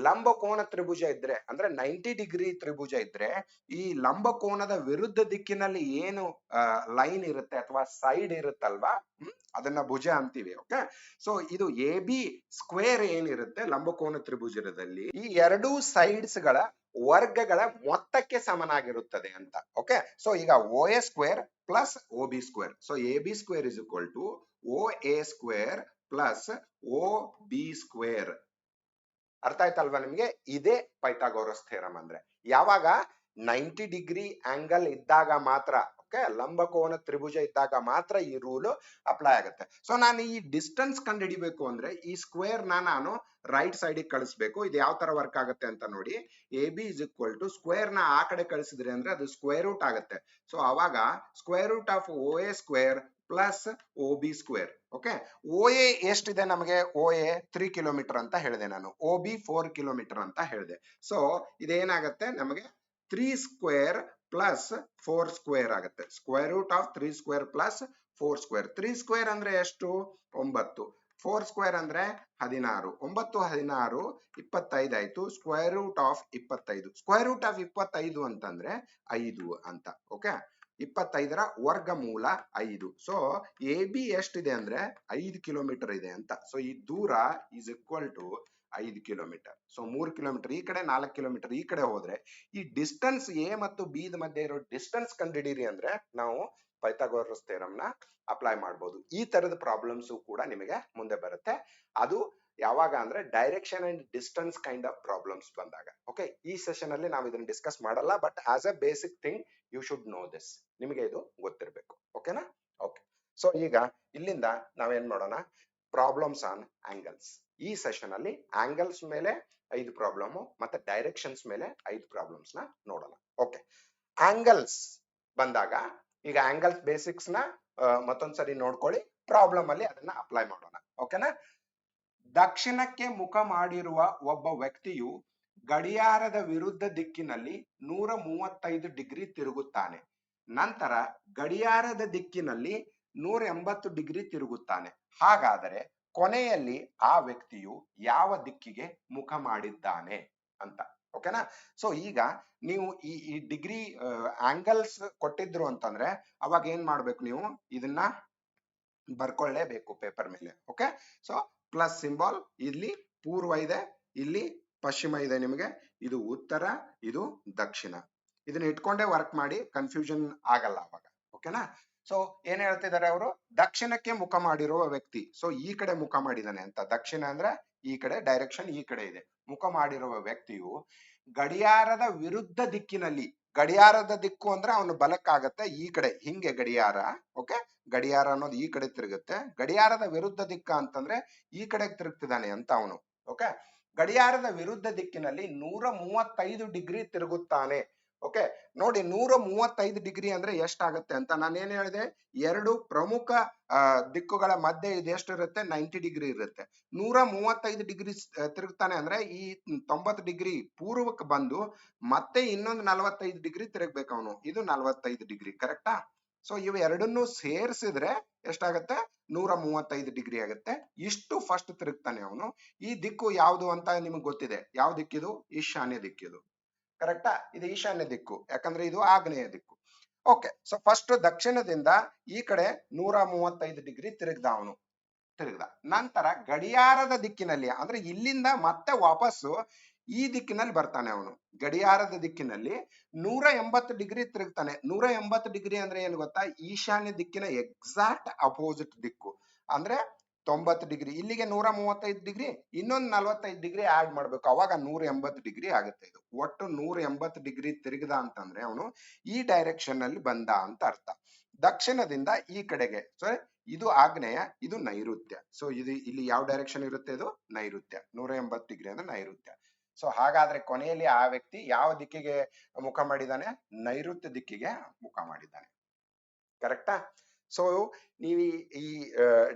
ಲಂಬಕೋನ ತ್ರಿಭುಜ ಇದ್ರೆ ಅಂದ್ರೆ 90 ಡಿಗ್ರಿ ತ್ರಿಭುಜ ಇದ್ರೆ ಈ ಲಂಬಕೋನದ ವಿರುದ್ಧ ದಿಕ್ಕಿನಲ್ಲಿ ಏನು ಲೈನ್ ಇರುತ್ತೆ ಅಥವಾ ಸೈಡ್ ಇರುತ್ತಲ್ವಾ, ಅದನ್ನ ಭುಜ ಅಂತೀವಿ. ಓಕೆ, ಸೊ ಇದು ಎ ಬಿ ಸ್ಕ್ವೇರ್ ಏನಿರುತ್ತೆ ಲಂಬಕೋನ ತ್ರಿಭುಜದಲ್ಲಿ, ಈ ಎರಡೂ ಸೈಡ್ಸ್ ಗಳ ವರ್ಗಗಳ ಮೊತ್ತಕ್ಕೆ ಸಮನಾಗಿರುತ್ತದೆ ಅಂತ. ಓಕೆ, ಸೊ ಈಗ O A square plus O B square, so A B square is equal to O A square plus O B square. ಅರ್ಥ ಆಯ್ತಲ್ವಾ ನಿಮ್ಗೆ? ಇದೇ ಪೈಥಾಗೋರಸ್ ಥಿಯರಂ ಅಂದ್ರೆ. ಯಾವಾಗ 90 ಡಿಗ್ರಿ ಆಂಗಲ್ ಇದ್ದಾಗ ಮಾತ್ರ, ಓಕೆ, ಲಂಬಕೋನ ತ್ರಿಭುಜ ಇದ್ದಾಗ ಮಾತ್ರ ಈ ರೂಲ್ ಅಪ್ಲೈ ಆಗುತ್ತೆ. ಸೊ ನಾನು ಈ ಡಿಸ್ಟೆನ್ಸ್ ಕಂಡು ಹಿಡಿಬೇಕು ಅಂದ್ರೆ ಈ ಸ್ಕ್ವೇರ್ ನಾನು ರೈಟ್ ಸೈಡ್ ಕಳಿಸ್ಬೇಕು. ಇದು ಯಾವ ತರ ವರ್ಕ್ ಆಗುತ್ತೆ ಅಂತ ನೋಡಿ. A B is equal to square ನ ಆ ಕಡೆ ಕಳಿಸಿದ್ರೆ ಅಂದ್ರೆ ಅದು ಸ್ಕ್ವೇರ್ ರೂಟ್ ಆಗುತ್ತೆ. ಸೊ ಅವಾಗ square root of O A square plus O B square. Okay, O A ಎಷ್ಟಿದೆ ನಮಗೆ? ಓ ಎ 3 ಕಿಲೋಮೀಟರ್ ಅಂತ ಹೇಳಿದೆ ನಾನು, ಓ ಬಿ 4 ಕಿಲೋಮೀಟರ್ ಅಂತ ಹೇಳಿದೆ. ಸೊ ಇದೇನಾಗತ್ತೆ ನಮಗೆ 3 ಸ್ಕ್ವೇರ್ ಪ್ಲಸ್ 4 ಸ್ಕ್ವೇರ್ ಆಗುತ್ತೆ. Square root of 3 square plus 4 square. 3 square ಅಂದ್ರೆ ಎಷ್ಟು? 9. 4 ಸ್ಕ್ವೇರ್ ಅಂದ್ರೆ 16. 9 16 25 ಆಯ್ತು. Square root of 25. Square root of 25 ಅಂತಂದ್ರೆ 5 ಅಂತ. ಓಕೆ, 25ರ ವರ್ಗಮೂಲ 5. ಸೊ ಎ ಬಿ ಎಷ್ಟಿದೆ ಅಂದ್ರೆ 5 ಕಿಲೋಮೀಟರ್ ಇದೆ ಅಂತ. ಸೊ ಈ ದೂರ is equal to 5 kilometre. So 3 kilometre ಈ ಕಡೆ, 4 ಕಿಲೋಮೀಟರ್ ಈ ಕಡೆ ಹೋದ್ರೆ ಈ ಡಿಸ್ಟೆನ್ಸ್ ಎ ಮತ್ತು ಬಿ ಮಧ್ಯೆ ಇರೋ ಡಿಸ್ಟೆನ್ಸ್ ಕಂಡುಹಿಡೀರಿ ಅಂದ್ರೆ ನಾವು ಪೈಥಾಗೋರಸ್ ಥಿಯರಂ ನ ಅಪ್ಲೈ ಮಾಡಬಹುದು. ಈ ತರದ ಪ್ರಾಬ್ಲಮ್ಸ್ ಕೂಡ ನಿಮಗೆ ಮುಂದೆ ಬರುತ್ತೆ. ಅದು ಯಾವಾಗ ಅಂದ್ರೆ direction and distance kind of problems ಬಂದಾಗ. ಓಕೆ, ಈ ಸೆಷನ್ ಅಲ್ಲಿ ನಾವು ಇದನ್ನ ಡಿಸ್ಕಸ್ ಮಾಡಲ್ಲ, but as a basic thing you should know this. ನಿಮಗೆ ಇದು ಗೊತ್ತಿರಬೇಕು. ಓಕೆನಾ? ಓಕೆ, ಸೊ ಈಗ ಇಲ್ಲಿಂದ ನಾವೇನ್ ಮಾಡೋಣ, ಪ್ರಾಬ್ಲಮ್ಸ್ ಆನ್ ಆಂಗಲ್ಸ್. ಈ ಸೆಷನ್ ಅಲ್ಲಿ ಆಂಗಲ್ಸ್ ಮೇಲೆ 5 ಪ್ರಾಬ್ಲಮ್ ಮತ್ತೆ ಡೈರೆಕ್ಷನ್ಸ್ ಮೇಲೆ 5 ಪ್ರಾಬ್ಲಮ್ಸ್ ನ ನೋಡೋಣ. ಓಕೆ, ಆಂಗಲ್ಸ್ ಬಂದಾಗ ಈಗ ಆಂಗಲ್ಸ್ ಬೇಸಿಕ್ಸ್ ನ ಮತ್ತೊಂದ್ಸರಿ ನೋಡ್ಕೊಳ್ಳಿ, ಪ್ರಾಬ್ಲಮ್ ಅಲ್ಲಿ ಅದನ್ನ ಅಪ್ಲೈ ಮಾಡೋಣ. ಓಕೆನಾ? ದಕ್ಷಿಣಕ್ಕೆ ಮುಖ ಮಾಡಿರುವ ಒಬ್ಬ ವ್ಯಕ್ತಿಯು ಗಡಿಯಾರದ ವಿರುದ್ಧ ದಿಕ್ಕಿನಲ್ಲಿ 135 ಡಿಗ್ರಿ ತಿರುಗುತ್ತಾನೆ. ನಂತರ ಗಡಿಯಾರದ ದಿಕ್ಕಿನಲ್ಲಿ 180 ಡಿಗ್ರಿ ತಿರುಗುತ್ತಾನೆ. ಹಾಗಾದರೆ ಕೊನೆಯಲ್ಲಿ ಆ ವ್ಯಕ್ತಿಯು ಯಾವ ದಿಕ್ಕಿಗೆ ಮುಖ ಮಾಡಿದ್ದಾನೆ ಅಂತ. ಓಕೆನಾ? ಸೊ ಈಗ ನೀವು ಈ ಡಿಗ್ರಿ ಆಂಗಲ್ಸ್ ಕೊಟ್ಟಿದ್ರು ಅಂತಂದ್ರೆ ಅವಾಗ ಏನ್ ಮಾಡ್ಬೇಕು, ನೀವು ಇದನ್ನ ಬರ್ಕೊಳ್ಳೇಬೇಕು ಪೇಪರ್ ಮೇಲೆ. ಓಕೆ, ಸೊ ಪ್ಲಸ್ ಸಿಂಬಾಲ್, ಇಲ್ಲಿ ಪೂರ್ವ ಇದೆ, ಇಲ್ಲಿ ಪಶ್ಚಿಮ ಇದೆ ನಿಮಗೆ, ಇದು ಉತ್ತರ, ಇದು ದಕ್ಷಿಣ. ಇದನ್ನ ಇಟ್ಕೊಂಡೇ ವರ್ಕ್ ಮಾಡಿ, ಕನ್ಫ್ಯೂಷನ್ ಆಗಲ್ಲ ಅವಾಗ. ಓಕೆನಾ? ಸೊ ಏನ್ ಹೇಳ್ತಿದ್ದಾರೆ ಅವರು, ದಕ್ಷಿಣಕ್ಕೆ ಮುಖ ಮಾಡಿರುವ ವ್ಯಕ್ತಿ. ಸೊ ಈ ಕಡೆ ಮುಖ ಮಾಡಿದಾನೆ ಅಂತ. ದಕ್ಷಿಣ ಅಂದ್ರೆ ಈ ಕಡೆ, ಡೈರೆಕ್ಷನ್ ಈ ಕಡೆ ಇದೆ. ಮುಖ ಮಾಡಿರುವ ವ್ಯಕ್ತಿಯು ಗಡಿಯಾರದ ವಿರುದ್ಧ ದಿಕ್ಕಿನಲ್ಲಿ, ಗಡಿಯಾರದ ದಿಕ್ಕು ಅಂದ್ರೆ ಅವನು ಬಲಕ್ಕಾಗತ್ತೆ, ಈ ಕಡೆ ಹಿಂಗೆ ಗಡಿಯಾರ. ಓಕೆ, ಗಡಿಯಾರ ಅನ್ನೋದು ಈ ಕಡೆ ತಿರುಗುತ್ತೆ. ಗಡಿಯಾರದ ವಿರುದ್ಧ ದಿಕ್ಕ ಅಂತಂದ್ರೆ ಈ ಕಡೆ ತಿರುಗ್ತಿದ್ದಾನೆ ಅಂತ ಅವನು. ಓಕೆ, ಗಡಿಯಾರದ ವಿರುದ್ಧ ದಿಕ್ಕಿನಲ್ಲಿ 135 ಡಿಗ್ರಿ ತಿರುಗುತ್ತಾನೆ. ಓಕೆ, ನೋಡಿ 135 ಡಿಗ್ರಿ ಅಂದ್ರೆ ಎಷ್ಟಾಗತ್ತೆ ಅಂತ ನಾನು ಏನ್ ಹೇಳಿದೆ, ಎರಡು ಪ್ರಮುಖ ದಿಕ್ಕುಗಳ ಮಧ್ಯೆ ಇದು ಎಷ್ಟಿರುತ್ತೆ, 90 ಡಿಗ್ರಿ ಇರುತ್ತೆ. 135 ಡಿಗ್ರಿ ತಿರುಗ್ತಾನೆ ಅಂದ್ರೆ ಈ 90 ಡಿಗ್ರಿ ಪೂರ್ವಕ್ಕೆ ಬಂದು ಮತ್ತೆ ಇನ್ನೊಂದು 45 ಡಿಗ್ರಿ ತಿರುಗ್ಬೇಕು ಅವನು. ಇದು 45 ಡಿಗ್ರಿ, ಕರೆಕ್ಟಾ? ಸೊ ಇವು ಎರಡನ್ನೂ ಸೇರಿಸಿದ್ರೆ ಎಷ್ಟಾಗತ್ತೆ, 135 ಡಿಗ್ರಿ ಆಗುತ್ತೆ. ಇಷ್ಟು ಫಸ್ಟ್ ತಿರುಗ್ತಾನೆ ಅವನು. ಈ ದಿಕ್ಕು ಯಾವುದು ಅಂತ ನಿಮ್ಗೆ ಗೊತ್ತಿದೆ. ಯಾವ ದಿಕ್ಕಿದು? ಈಶಾನ್ಯ ದಿಕ್ಕಿದು, ಕರೆಕ್ಟಾ? ಇದು ಈಶಾನ್ಯ ದಿಕ್ಕು, ಯಾಕಂದ್ರೆ ಇದು ಆಗ್ನೇಯ ದಿಕ್ಕು. ಓಕೆ, ಸೊ ಫಸ್ಟ್ ದಕ್ಷಿಣದಿಂದ ಈ ಕಡೆ 135 ಡಿಗ್ರಿ ತಿರುಗ್ದ ಅವನು, ತಿರುಗ್ದ. ನಂತರ ಗಡಿಯಾರದ ದಿಕ್ಕಿನಲ್ಲಿ ಅಂದ್ರೆ ಇಲ್ಲಿಂದ ಮತ್ತೆ ವಾಪಸ್ಸು ಈ ದಿಕ್ಕಿನಲ್ಲಿ ಬರ್ತಾನೆ ಅವನು. ಗಡಿಯಾರದ ದಿಕ್ಕಿನಲ್ಲಿ 180 ಡಿಗ್ರಿ ತಿರುಗ್ತಾನೆ. 180 ಡಿಗ್ರಿ ಅಂದ್ರೆ ಏನು ಗೊತ್ತಾ? ಈಶಾನ್ಯ ದಿಕ್ಕಿನ ಎಕ್ಸಾಕ್ಟ್ ಅಪೋಸಿಟ್ ದಿಕ್ಕು. ಅಂದ್ರೆ 90 ಡಿಗ್ರಿ. ಇಲ್ಲಿಗೆ 135 ಡಿಗ್ರಿ, ಇನ್ನೊಂದು 45 ಡಿಗ್ರಿ ಆಡ್ ಮಾಡ್ಬೇಕು, ಅವಾಗ 180 ಡಿಗ್ರಿ ಆಗುತ್ತೆ. ಇದು ಒಟ್ಟು 180 ಡಿಗ್ರಿ ತಿರುಗಿದ ಅಂತಂದ್ರೆ ಅವನು ಈ ಡೈರೆಕ್ಷನ್ ನಲ್ಲಿ ಬಂದ ಅಂತ ಅರ್ಥ. ದಕ್ಷಿಣದಿಂದ ಈ ಕಡೆಗೆ, ಸೊ ಇದು ಆಗ್ನೇಯ, ಇದು ನೈಋತ್ಯ. ಸೊ ಇದು ಇಲ್ಲಿ ಯಾವ ಡೈರೆಕ್ಷನ್ ಇರುತ್ತೆ? ಇದು ನೈಋತ್ಯ. 180 ಡಿಗ್ರಿ ಅಂದ್ರೆ ನೈಋತ್ಯ. ಸೊ ಹಾಗಾದ್ರೆ ಕೊನೆಯಲ್ಲಿ ಆ ವ್ಯಕ್ತಿ ಯಾವ ದಿಕ್ಕಿಗೆ ಮುಖ ಮಾಡಿದ್ದಾನೆ? ನೈಋತ್ಯ ದಿಕ್ಕಿಗೆ ಮುಖ ಮಾಡಿದ್ದಾನೆ. ಕರೆಕ್ಟಾ? ಸೊ ನೀವು ಈ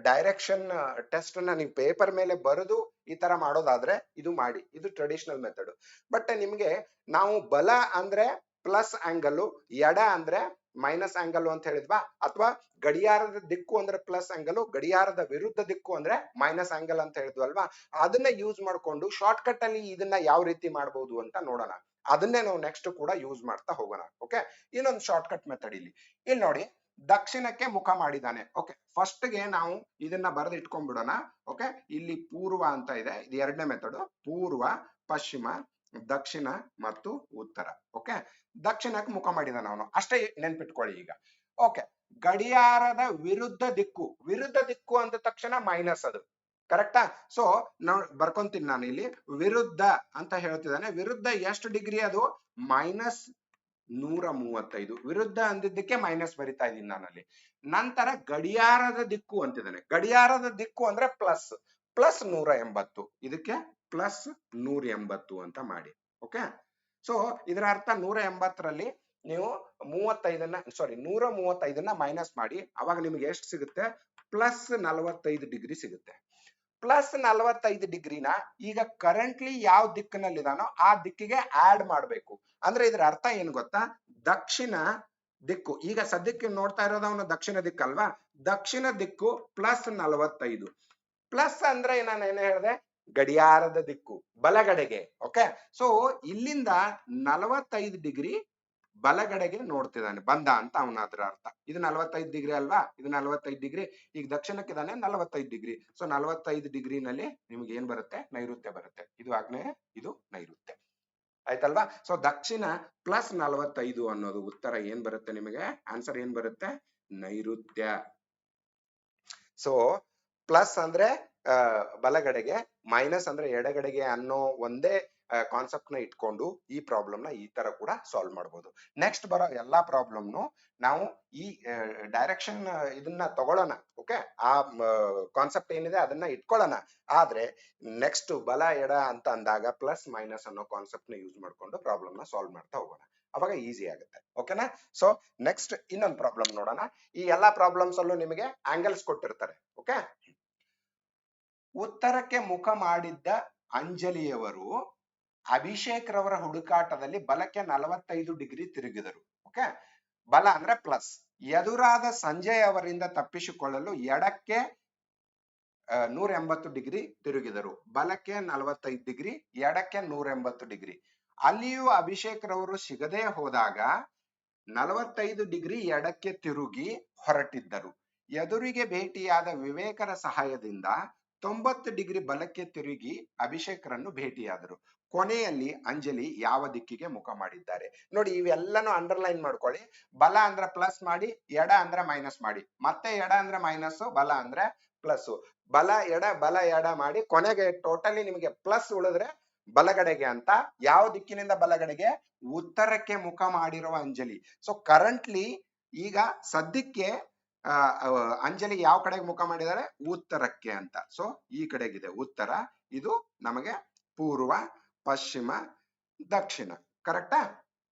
ಡೈರೆಕ್ಷನ್ ಟೆಸ್ಟ್ ನ ನೀವು ಪೇಪರ್ ಮೇಲೆ ಬರೆದು ಈ ತರ ಮಾಡೋದಾದ್ರೆ ಇದು ಮಾಡಿ, ಇದು ಟ್ರೆಡಿಷನಲ್ ಮೆಥಡ್. ಬಟ್ ನಿಮ್ಗೆ ನಾವು ಬಲ ಅಂದ್ರೆ ಪ್ಲಸ್ ಆಂಗಲ್, ಎಡ ಅಂದ್ರೆ ಮೈನಸ್ ಆಂಗಲ್ ಅಂತ ಹೇಳಿದ್ವಾ, ಅಥವಾ ಗಡಿಯಾರದ ದಿಕ್ಕು ಅಂದ್ರೆ ಪ್ಲಸ್ ಆಂಗಲ್, ಗಡಿಯಾರದ ವಿರುದ್ಧ ದಿಕ್ಕು ಅಂದ್ರೆ ಮೈನಸ್ ಆಂಗಲ್ ಅಂತ ಹೇಳಿದ್ವಲ್ವಾ, ಅದನ್ನ ಯೂಸ್ ಮಾಡ್ಕೊಂಡು ಶಾರ್ಟ್ ಕಟ್ ಅಲ್ಲಿ ಇದನ್ನ ಯಾವ ರೀತಿ ಮಾಡಬಹುದು ಅಂತ ನೋಡೋಣ. ಅದನ್ನೇ ನಾವು ನೆಕ್ಸ್ಟ್ ಕೂಡ ಯೂಸ್ ಮಾಡ್ತಾ ಹೋಗೋಣ. ಓಕೆ, ಇನ್ನೊಂದು ಶಾರ್ಟ್ ಕಟ್ ಮೆಥಡ್ ಇಲ್ಲಿ ನೋಡಿ, ದಕ್ಷಿಣಕ್ಕೆ ಮುಖ ಮಾಡಿದ್ದಾನೆ. ಓಕೆ, ಫಸ್ಟ್ ಗೆ ನಾವು ಇದನ್ನ ಬರೆದು ಇಟ್ಕೊಂಡ್ಬಿಡೋಣ. ಓಕೆ, ಇಲ್ಲಿ ಪೂರ್ವ ಅಂತ ಇದೆ, ಇದು ಎರಡನೇ ಮೆಥಡ್. ಪೂರ್ವ, ಪಶ್ಚಿಮ, ದಕ್ಷಿಣ ಮತ್ತು ಉತ್ತರ. ಓಕೆ, ದಕ್ಷಿಣಕ್ಕೆ ಮುಖ ಮಾಡಿದಾನೆ ಅವನು, ಅಷ್ಟೇ ನೆನ್ಪಿಟ್ಕೊಳ್ಳಿ ಈಗ. ಓಕೆ, ಗಡಿಯಾರದ ವಿರುದ್ಧ ದಿಕ್ಕು, ವಿರುದ್ಧ ದಿಕ್ಕು ಅಂದ ತಕ್ಷಣ ಮೈನಸ್, ಅದು ಕರೆಕ್ಟಾ? ಸೊ ನಾವು ಬರ್ಕೊಂತೀನಿ ನಾನು ಇಲ್ಲಿ, ವಿರುದ್ಧ ಅಂತ ಹೇಳ್ತಿದ್ದಾನೆ. ವಿರುದ್ಧ ಎಷ್ಟು ಡಿಗ್ರಿ? ಅದು ಮೈನಸ್ 135. ವಿರುದ್ಧ ಅಂದಿದ್ದಕ್ಕೆ ಮೈನಸ್ ಬರಿತಾ ಇದ್ದೀನಿ ನಾನಲ್ಲಿ. ನಂತರ ಗಡಿಯಾರದ ದಿಕ್ಕು ಅಂತಿದ್ದಾನೆ. ಗಡಿಯಾರದ ದಿಕ್ಕು ಅಂದ್ರೆ ಪ್ಲಸ್, ಪ್ಲಸ್ 180. ಇದಕ್ಕೆ ಪ್ಲಸ್ 180 ಅಂತ ಮಾಡಿ. ಓಕೆ, ಸೊ ಇದರ ಅರ್ಥ 180ರಲ್ಲಿ ನೀವು 135ನ್ನ ಮೈನಸ್ ಮಾಡಿ, ಅವಾಗ ನಿಮ್ಗೆ ಎಷ್ಟು ಸಿಗುತ್ತೆ? ಪ್ಲಸ್ 45 ಡಿಗ್ರಿ ಸಿಗುತ್ತೆ. ಪ್ಲಸ್ 45 ಡಿಗ್ರಿನ ಈಗ ಕರೆಂಟ್ಲಿ ಯಾವ ದಿಕ್ಕಿನಲ್ಲಿದಾನೋ ಆ ದಿಕ್ಕಿಗೆ ಆಡ್ ಮಾಡಬೇಕು. ಅಂದ್ರೆ ಇದರ ಅರ್ಥ ಏನು ಗೊತ್ತಾ? ದಕ್ಷಿಣ ದಿಕ್ಕು, ಈಗ ಸದ್ಯಕ್ಕೆ ನೋಡ್ತಾ ಇರೋದು ಅವನು ದಕ್ಷಿಣ ದಿಕ್ಕಲ್ವಾ, ದಕ್ಷಿಣ ದಿಕ್ಕು ಪ್ಲಸ್ 45. ಪ್ಲಸ್ ಅಂದ್ರೆ ನಾನು ಏನು ಹೇಳಿದೆ? ಗಡಿಯಾರದ ದಿಕ್ಕು, ಬಲಗಡೆಗೆ. ಓಕೆ, ಸೊ ಇಲ್ಲಿಂದ 45 ಡಿಗ್ರಿ ಬಲಗಡೆಗೆ ನೋಡ್ತಿದ್ದಾನೆ, ಬಂದ ಅಂತ ಅವನ ಅದರ ಅರ್ಥ. ಇದು 45 ಡಿಗ್ರಿ ಅಲ್ವಾ, ಇದು 45 ಡಿಗ್ರಿ. ಈಗ ದಕ್ಷಿಣಕ್ಕಿದ್ದಾನೆ 45 ಡಿಗ್ರಿ. ಸೊ 45 ಡಿಗ್ರಿನಲ್ಲಿ ನಿಮ್ಗೆ ಏನ್ ಬರುತ್ತೆ? ನೈಋತ್ಯ ಬರುತ್ತೆ. ಇದು ಆಗ್ನೇಯ, ಇದು ನೈಋತ್ಯ. ಆಯ್ತಲ್ವಾ? ಸೊ ದಕ್ಷಿಣ ಪ್ಲಸ್ 45 ಅನ್ನೋದು ಉತ್ತರ ಏನ್ ಬರುತ್ತೆ ನಿಮಗೆ? ಆನ್ಸರ್ ಏನ್ ಬರುತ್ತೆ? ನೈಋತ್ಯ. ಸೊ ಪ್ಲಸ್ ಅಂದ್ರೆ ಬಲಗಡೆಗೆ, ಮೈನಸ್ ಅಂದ್ರೆ ಎಡಗಡೆಗೆ ಅನ್ನೋ ಒಂದೇ ಕಾನ್ಸೆಪ್ಟ್ ನ ಇಟ್ಕೊಂಡು ಈ ಪ್ರಾಬ್ಲಮ್ ನ ಈ ತರ ಕೂಡ ಸಾಲ್ವ್ ಮಾಡಬಹುದು. ನೆಕ್ಸ್ಟ್ ಬರೋ ಎಲ್ಲಾ ಪ್ರಾಬ್ಲಮ್ ನಾವು ಈ ಡೈರೆಕ್ಷನ್ ಇದನ್ನ ತಗೊಳ್ಳೋಣ. ಓಕೆ, ಆ ಕಾನ್ಸೆಪ್ಟ್ ಏನಿದೆ ಅದನ್ನ ಇಟ್ಕೊಳ್ಳೋಣ. ಆದ್ರೆ ನೆಕ್ಸ್ಟ್ ಬಲ ಎಡ ಅಂತ ಅಂದಾಗ ಪ್ಲಸ್ ಮೈನಸ್ ಅನ್ನೋ ಕಾನ್ಸೆಪ್ಟ್ ನ ಯೂಸ್ ಮಾಡ್ಕೊಂಡು ಪ್ರಾಬ್ಲಮ್ ನ ಸಾಲ್ವ್ ಮಾಡ್ತಾ ಹೋಗೋಣ, ಅವಾಗ ಈಸಿ ಆಗುತ್ತೆ. ಓಕೆನಾ? ಸೊ ನೆಕ್ಸ್ಟ್ ಇನ್ನೊಂದು ಪ್ರಾಬ್ಲಮ್ ನೋಡೋಣ. ಈ ಎಲ್ಲಾ ಪ್ರಾಬ್ಲಮ್ಸ್ ಅಲ್ಲೂ ನಿಮಗೆ ಆಂಗಲ್ಸ್ ಕೊಟ್ಟಿರ್ತಾರೆ. ಓಕೆ, ಉತ್ತರಕ್ಕೆ ಮುಖ ಮಾಡಿದ್ದ ಅಂಜಲಿಯವರು ಅಭಿಷೇಕ್ ರವರ ಹುಡುಕಾಟದಲ್ಲಿ ಬಲಕ್ಕೆ 45 ಡಿಗ್ರಿ ತಿರುಗಿದರು. ಓಕೆ, ಬಲ ಅಂದ್ರೆ ಪ್ಲಸ್. ಎದುರಾದ ಸಂಜಯ್ ಅವರಿಂದ ತಪ್ಪಿಸಿಕೊಳ್ಳಲು ಎಡಕ್ಕೆ 180 ಡಿಗ್ರಿ ತಿರುಗಿದರು. ಬಲಕ್ಕೆ 45 ಡಿಗ್ರಿ, ಎಡಕ್ಕೆ 180 ಡಿಗ್ರಿ. ಅಲ್ಲಿಯೂ ಅಭಿಷೇಕ್ ರವರು ಸಿಗದೆ ಹೋದಾಗ 45 ಡಿಗ್ರಿ ಎಡಕ್ಕೆ ತಿರುಗಿ ಹೊರಟಿದ್ದರು. ಎದುರಿಗೆ ಭೇಟಿಯಾದ ವಿವೇಕರ ಸಹಾಯದಿಂದ 90 ಡಿಗ್ರಿ ಬಲಕ್ಕೆ ತಿರುಗಿ ಅಭಿಷೇಕರನ್ನು ಭೇಟಿಯಾದರು. ಕೊನೆಯಲ್ಲಿ ಅಂಜಲಿ ಯಾವ ದಿಕ್ಕಿಗೆ ಮುಖ ಮಾಡಿದ್ದಾರೆ? ನೋಡಿ, ಇವೆಲ್ಲನೂ ಅಂಡರ್ಲೈನ್ ಮಾಡ್ಕೊಳ್ಳಿ. ಬಲ ಅಂದ್ರೆ ಪ್ಲಸ್ ಮಾಡಿ, ಎಡ ಅಂದ್ರೆ ಮೈನಸ್ ಮಾಡಿ, ಮತ್ತೆ ಎಡ ಅಂದ್ರೆ ಮೈನಸ್, ಬಲ ಅಂದ್ರೆ ಪ್ಲಸ್. ಬಲ ಎಡ ಮಾಡಿ ಕೊನೆಗೆ ಟೋಟಲಿ ನಿಮಗೆ ಪ್ಲಸ್ ಉಳಿದ್ರೆ ಬಲಗಡೆಗೆ ಅಂತ. ಯಾವ ದಿಕ್ಕಿನಿಂದ ಬಲಗಡೆಗೆ? ಉತ್ತರಕ್ಕೆ ಮುಖ ಮಾಡಿರುವ ಅಂಜಲಿ. ಸೊ ಕರೆಂಟ್ಲಿ ಈಗ ಸದ್ಯಕ್ಕೆ ಅಂಜಲಿ ಯಾವ ಕಡೆಗೆ ಮುಖ ಮಾಡಿದ್ದಾರೆ? ಉತ್ತರಕ್ಕೆ ಅಂತ. ಸೊ ಈ ಕಡೆಗಿದೆ ಉತ್ತರ. ಇದು ನಮಗೆ ಪೂರ್ವ, ಪಶ್ಚಿಮ, ದಕ್ಷಿಣ. ಕರೆಕ್ಟಾ?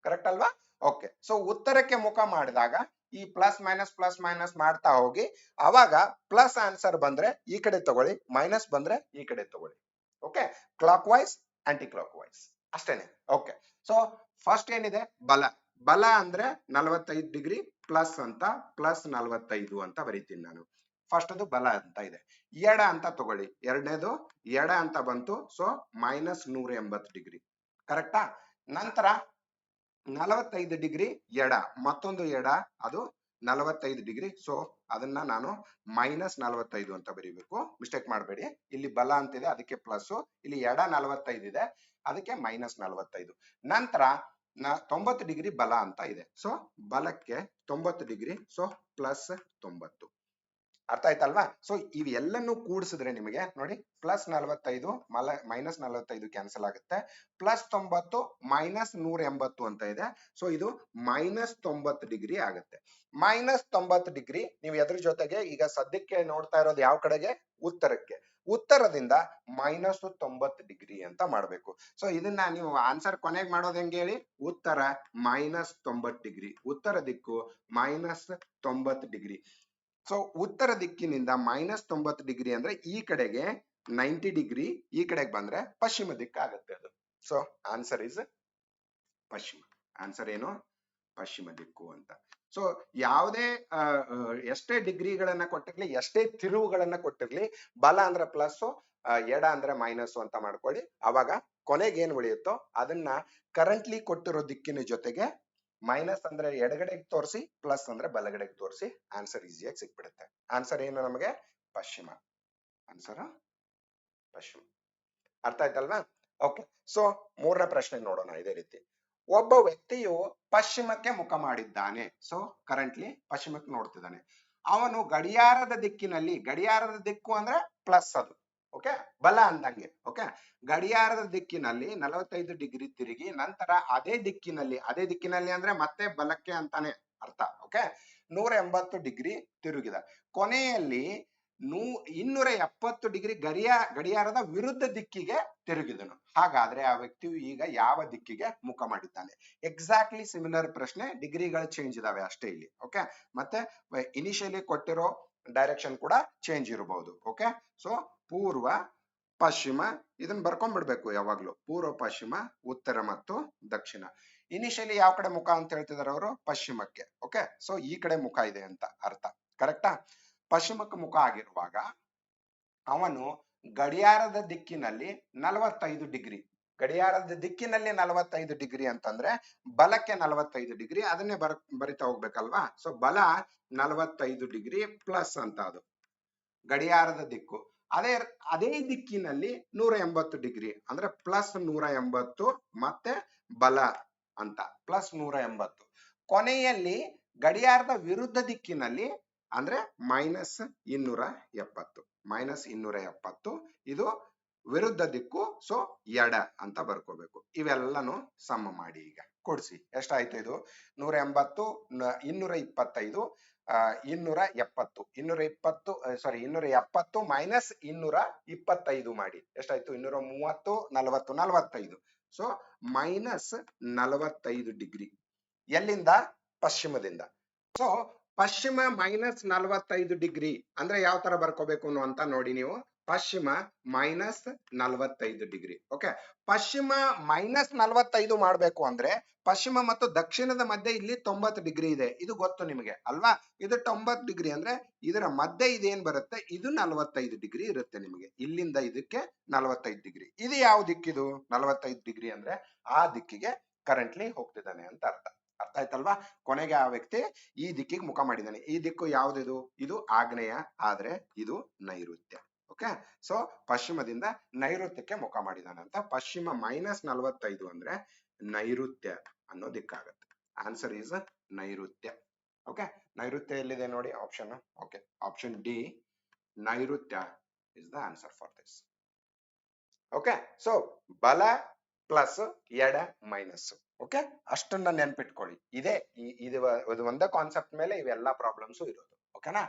ಕರೆಕ್ಟ್ ಅಲ್ವಾ? ಓಕೆ, ಸೊ ಉತ್ತರಕ್ಕೆ ಮುಖ ಮಾಡಿದಾಗ ಈ ಪ್ಲಸ್ ಮೈನಸ್ ಮಾಡ್ತಾ ಹೋಗಿ, ಅವಾಗ ಪ್ಲಸ್ ಆನ್ಸರ್ ಬಂದ್ರೆ ಈ ಕಡೆ ತಗೊಳ್ಳಿ, ಮೈನಸ್ ಬಂದ್ರೆ ಈ ಕಡೆ ತಗೊಳ್ಳಿ. Okay, clockwise, anticlockwise, ಅಷ್ಟೇನೆ. ಓಕೆ, ಸೊ ಫಸ್ಟ್ ಏನಿದೆ? ಬಲ. ಬಲ ಅಂದ್ರೆ 45 ಡಿಗ್ರಿ ಪ್ಲಸ್ ಅಂತ, ಪ್ಲಸ್ 45 ಅಂತ ಬರೀತೀನಿ ನಾನು. ಫಸ್ಟ್ ಅದು ಬಲ ಅಂತ ಇದೆ. ಎಡ ಅಂತ ತಗೊಳ್ಳಿ, ಎರಡನೇದು ಎಡ ಅಂತ ಬಂತು. So minus 180 degree. ಕರೆಕ್ಟಾ? ನಂತರ 45 ಡಿಗ್ರಿ ಎಡ, ಮತ್ತೊಂದು ಎಡ ಅದು 45 ಡಿಗ್ರಿ. ಸೊ ಅದನ್ನ ನಾನು -45 ಅಂತ ಬರೀಬೇಕು, ಮಿಸ್ಟೇಕ್ ಮಾಡಬೇಡಿ. ಇಲ್ಲಿ ಬಲ ಅಂತಿದೆ ಅದಕ್ಕೆ ಪ್ಲಸ್, ಇಲ್ಲಿ ಎಡ 45 ಇದೆ ಅದಕ್ಕೆ -45. ನಂತರ 90 ಡಿಗ್ರಿ ಬಲ ಅಂತ ಇದೆ, ಸೊ ಬಲಕ್ಕೆ 90 ಡಿಗ್ರಿ, ಸೊ +90. ಅರ್ಥ ಆಯ್ತಲ್ವಾ? ಸೊ ಇವೆಲ್ಲನ್ನು ಕೂಡಿಸಿದ್ರೆ ನಿಮಗೆ ನೋಡಿ +45 -45 ಕ್ಯಾನ್ಸಲ್ ಆಗುತ್ತೆ, +90 -180 ಅಂತ ಇದೆ. ಸೊ ಇದು -90 ಡಿಗ್ರಿ ಆಗುತ್ತೆ. -90 ಡಿಗ್ರಿ ನೀವು ಎದ್ರ ಜೊತೆಗೆ ಈಗ ಸದ್ಯಕ್ಕೆ ನೋಡ್ತಾ ಇರೋದು ಯಾವ ಕಡೆಗೆ? ಉತ್ತರಕ್ಕೆ. ಉತ್ತರದಿಂದ -90 ಡಿಗ್ರಿ ಅಂತ ಮಾಡಬೇಕು. ಸೊ ಇದನ್ನ ನೀವು ಆನ್ಸರ್ ಕೊನೆಗೆ ಮಾಡೋದು ಹೆಂಗೆ ಹೇಳಿ? ಉತ್ತರ -90 ಡಿಗ್ರಿ, ಉತ್ತರ ದಿಕ್ಕು -90 ಡಿಗ್ರಿ. ಸೊ ಉತ್ತರ ದಿಕ್ಕಿನಿಂದ -90 ಡಿಗ್ರಿ ಅಂದ್ರೆ ಈ ಕಡೆಗೆ 90 ಡಿಗ್ರಿ, ಈ ಕಡೆಗೆ ಬಂದ್ರೆ ಪಶ್ಚಿಮ ದಿಕ್ಕು ಆಗುತ್ತೆ ಅದು. ಸೊ ಆನ್ಸರ್ ಇಸ್ ಪಶ್ಚಿಮ. ಆನ್ಸರ್ ಏನು? ಪಶ್ಚಿಮ ದಿಕ್ಕು ಅಂತ. ಸೊ ಯಾವುದೇ ಎಷ್ಟೇ ಡಿಗ್ರಿಗಳನ್ನ ಕೊಟ್ಟಿರ್ಲಿ, ಎಷ್ಟೇ ತಿರುವುಗಳನ್ನ ಕೊಟ್ಟಿರ್ಲಿ, ಬಲ ಅಂದ್ರೆ ಪ್ಲಸ್, ಎಡ ಅಂದ್ರೆ ಮೈನಸ್ ಅಂತ ಮಾಡ್ಕೊಳ್ಳಿ. ಅವಾಗ ಕೊನೆಗೆ ಏನ್ ಉಳಿಯುತ್ತೋ ಅದನ್ನ ಕರೆಂಟ್ಲಿ ಕೊಟ್ಟಿರೋ ದಿಕ್ಕಿನ ಜೊತೆಗೆ ಮೈನಸ್ ಅಂದ್ರೆ ಎಡಗಡೆಗೆ ತೋರಿಸಿ, ಪ್ಲಸ್ ಅಂದ್ರೆ ಬಲಗಡೆಗೆ ತೋರಿಸಿ, ಆನ್ಸರ್ ಈಸಿಯಾಗಿ ಸಿಕ್ಬಿಡುತ್ತೆ. ಆನ್ಸರ್ ಏನು ನಮಗೆ? ಪಶ್ಚಿಮ. ಆನ್ಸರ್ ಪಶ್ಚಿಮ. ಅರ್ಥ ಆಯ್ತಲ್ವಾ? ಓಕೆ. ಸೊ ಮೂರನೇ ಪ್ರಶ್ನೆ ನೋಡೋಣ ಇದೇ ರೀತಿ. ಒಬ್ಬ ವ್ಯಕ್ತಿಯು ಪಶ್ಚಿಮಕ್ಕೆ ಮುಖ ಮಾಡಿದ್ದಾನೆ. ಸೊ ಕರೆಂಟ್ಲಿ ಪಶ್ಚಿಮಕ್ಕೆ ನೋಡ್ತಿದ್ದಾನೆ. ಅವನು ಗಡಿಯಾರದ ದಿಕ್ಕಿನಲ್ಲಿ, ಗಡಿಯಾರದ ದಿಕ್ಕು ಅಂದ್ರೆ ಪ್ಲಸ್ ಅದು, ಓಕೆ, ಬಲ ಅಂದಂಗೆ. ಓಕೆ, ಗಡಿಯಾರದ ದಿಕ್ಕಿನಲ್ಲಿ 45 ಡಿಗ್ರಿ ತಿರುಗಿ ನಂತರ ಅದೇ ದಿಕ್ಕಿನಲ್ಲಿ ಅಂದ್ರೆ ಮತ್ತೆ ಬಲಕ್ಕೆ ಅಂತಾನೆ ಅರ್ಥ. ಓಕೆ, 180 ಡಿಗ್ರಿ ತಿರುಗಿದ. ಕೊನೆಯಲ್ಲಿ 270 ಡಿಗ್ರಿ ಗಡಿಯಾರದ ವಿರುದ್ಧ ದಿಕ್ಕಿಗೆ ತಿರುಗಿದನು. ಹಾಗಾದ್ರೆ ಆ ವ್ಯಕ್ತಿಯು ಈಗ ಯಾವ ದಿಕ್ಕಿಗೆ ಮುಖ ಮಾಡಿದ್ದಾನೆ? ಎಕ್ಸಾಕ್ಟ್ಲಿ ಸಿಮಿಲರ್ ಪ್ರಶ್ನೆ, ಡಿಗ್ರಿಗಳು ಚೇಂಜ್ ಇದಾವೆ ಅಷ್ಟೇ ಇಲ್ಲಿ. ಓಕೆ, ಮತ್ತೆ ಇನಿಷಿಯಲಿ ಕೊಟ್ಟಿರೋ ಡೈರೆಕ್ಷನ್ ಕೂಡ ಚೇಂಜ್ ಇರಬಹುದು. ಓಕೆ, ಸೊ ಪೂರ್ವ ಪಶ್ಚಿಮ ಇದನ್ನ ಬರ್ಕೊಂಡ್ಬಿಡ್ಬೇಕು ಯಾವಾಗ್ಲೂ. ಪೂರ್ವ ಪಶ್ಚಿಮ, ಉತ್ತರ ಮತ್ತು ದಕ್ಷಿಣ. ಇನಿಷಿಯಲಿ ಯಾವ ಕಡೆ ಮುಖ ಅಂತ ಹೇಳ್ತಿದಾರೆ ಅವರು? ಪಶ್ಚಿಮಕ್ಕೆ. ಓಕೆ, ಸೊ ಈ ಕಡೆ ಮುಖ ಇದೆ ಅಂತ ಅರ್ಥ. ಕರೆಕ್ಟಾ? ಪಶ್ಚಿಮಕ್ಕೆ ಮುಖ ಆಗಿರುವಾಗ ಅವನು ಗಡಿಯಾರದ ದಿಕ್ಕಿನಲ್ಲಿ 45 ಡಿಗ್ರಿ, ಗಡಿಯಾರದ ದಿಕ್ಕಿನಲ್ಲಿ 45 ಡಿಗ್ರಿ ಅಂತಂದ್ರೆ ಬಲಕ್ಕೆ 45 ಡಿಗ್ರಿ, ಅದನ್ನೇ ಬರಿತಾ ಹೋಗ್ಬೇಕಲ್ವಾ? ಸೊ ಬಲ 45 ಡಿಗ್ರಿ ಪ್ಲಸ್ ಅಂತ ಅದು ಗಡಿಯಾರದ ದಿಕ್ಕು. ಅದೇ ದಿಕ್ಕಿನಲ್ಲಿ 180 ಡಿಗ್ರಿ ಅಂದ್ರೆ +180 ಮತ್ತೆ ಬಲ ಅಂತ +180. ಕೊನೆಯಲ್ಲಿ ಗಡಿಯಾರದ ವಿರುದ್ಧ ದಿಕ್ಕಿನಲ್ಲಿ ಅಂದ್ರೆ -270 ಇದು ವಿರುದ್ಧ ದಿಕ್ಕು. ಸೊ ಎಡ ಅಂತ ಬರ್ಕೋಬೇಕು. ಇವೆಲ್ಲನು ಸಮ ಮಾಡಿ ಈಗ ಕೊಡ್ಸಿ. ಎಷ್ಟಾಯ್ತು ಇದು? 180 225 270 -225 ಮಾಡಿ ಎಷ್ಟಾಯ್ತು? 230 40 45. ಸೊ -45 ಡಿಗ್ರಿ ಎಲ್ಲಿಂದ? ಪಶ್ಚಿಮದಿಂದ. ಸೊ ಪಶ್ಚಿಮ -45 ಡಿಗ್ರಿ ಅಂದ್ರೆ ಯಾವ ತರ ಬರ್ಕೋಬೇಕು ಅಂತ ನೋಡಿ ನೀವು. ಪಶ್ಚಿಮ -45 ಡಿಗ್ರಿ. ಓಕೆ, ಪಶ್ಚಿಮ -45 ಮಾಡ್ಬೇಕು ಅಂದ್ರೆ ಪಶ್ಚಿಮ ಮತ್ತು ದಕ್ಷಿಣದ ಮಧ್ಯೆ ಇಲ್ಲಿ 90 ಡಿಗ್ರಿ ಇದೆ, ಇದು ಗೊತ್ತು ನಿಮಗೆ ಅಲ್ವಾ? ಇದು 90 ಡಿಗ್ರಿ ಅಂದ್ರೆ ಇದರ ಮಧ್ಯೆ ಇದೇನ್ ಬರುತ್ತೆ? ಇದು 45 ಡಿಗ್ರಿ ಇರುತ್ತೆ ನಿಮಗೆ. ಇಲ್ಲಿಂದ ಇದಕ್ಕೆ 45 ಡಿಗ್ರಿ. ಇದು ಯಾವ ದಿಕ್ಕಿದು? 45 ಡಿಗ್ರಿ ಅಂದ್ರೆ ಆ ದಿಕ್ಕಿಗೆ ಕರೆಂಟ್ಲಿ ಹೋಗ್ತಿದ್ದಾನೆ ಅಂತ ಅರ್ಥ. ಅರ್ಥ ಆಯ್ತಲ್ವಾ? ಕೊನೆಗೆ ಆ ವ್ಯಕ್ತಿ ಈ ದಿಕ್ಕಿಗೆ ಮುಖ ಮಾಡಿದ್ದಾನೆ. ಈ ದಿಕ್ಕು ಯಾವ್ದಿದು? ಇದು ಆಗ್ನೇಯ, ಆದ್ರೆ ಇದು ನೈಋತ್ಯ. ಓಕೆ, ಸೊ ಪಶ್ಚಿಮದಿಂದ ನೈಋತ್ಯಕ್ಕೆ ಮುಖ ಮಾಡಿದಾನೆ ಅಂತ. ಪಶ್ಚಿಮ -45 ಅಂದ್ರೆ ನೈಋತ್ಯ ಅನ್ನೋ ದಿಕ್ಕಾಗತ್ತೆ. ಆನ್ಸರ್ ಈಸ್ ನೈಋತ್ಯ. ಓಕೆ, ನೈಋತ್ಯ ಎಲ್ಲಿದೆ ನೋಡಿ ಆಪ್ಷನ್. ಓಕೆ, ಆಪ್ಷನ್ ಡಿ ನೈಋತ್ಯ is the answer for this. Okay, so ಬಲ ಪ್ಲಸ್ ಎಡ ಮೈನಸ್. ಓಕೆ, ಅಷ್ಟನ್ನ ನೆನ್ಪಿಟ್ಕೊಳ್ಳಿ. ಇದು ಒಂದೇ ಕಾನ್ಸೆಪ್ಟ್ ಮೇಲೆ ಇವೆಲ್ಲಾ ಪ್ರಾಬ್ಲಮ್ಸ್ ಇರೋದು. ಓಕೆನಾ?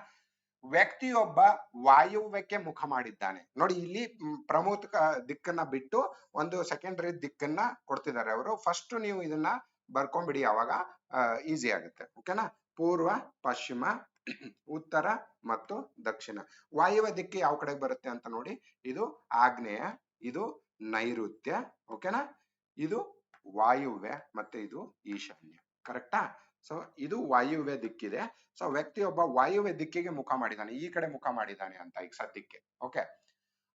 ವ್ಯಕ್ತಿಯೊಬ್ಬ ವಾಯುವ್ಯಕ್ಕೆ ಮುಖ ಮಾಡಿದ್ದಾನೆ. ನೋಡಿ ಇಲ್ಲಿ ಪ್ರಮುಖ ದಿಕ್ಕನ್ನ ಬಿಟ್ಟು ಒಂದು ಸೆಕೆಂಡರಿ ದಿಕ್ಕನ್ನ ಕೊಡ್ತಿದ್ದಾರೆ ಅವರು. ಫಸ್ಟ್ ನೀವು ಇದನ್ನ ಬರ್ಕೊಂಡ್ಬಿಡಿ, ಅವಾಗ ಈಸಿ ಆಗುತ್ತೆ. ಓಕೆನಾ? ಪೂರ್ವ ಪಶ್ಚಿಮ, ಉತ್ತರ ಮತ್ತು ದಕ್ಷಿಣ. ವಾಯುವ್ಯ ದಿಕ್ಕು ಯಾವ ಕಡೆ ಬರುತ್ತೆ ಅಂತ ನೋಡಿ. ಇದು ಆಗ್ನೇಯ, ಇದು ನೈಋತ್ಯ. ಓಕೆನಾ? ಇದು ವಾಯುವ್ಯ ಮತ್ತೆ ಇದು ಈಶಾನ್ಯ. ಕರೆಕ್ಟಾ? ಸೊ ಇದು ವಾಯುವ್ಯ ದಿಕ್ಕಿದೆ. ಸೊ ವ್ಯಕ್ತಿಯೊಬ್ಬ ವಾಯುವ್ಯ ದಿಕ್ಕಿಗೆ ಮುಖ ಮಾಡಿದ್ದಾನೆ, ಈ ಕಡೆ ಮುಖ ಮಾಡಿದ್ದಾನೆ ಅಂತ ಈಗ ಸದ್ಯಕ್ಕೆ. ಓಕೆ,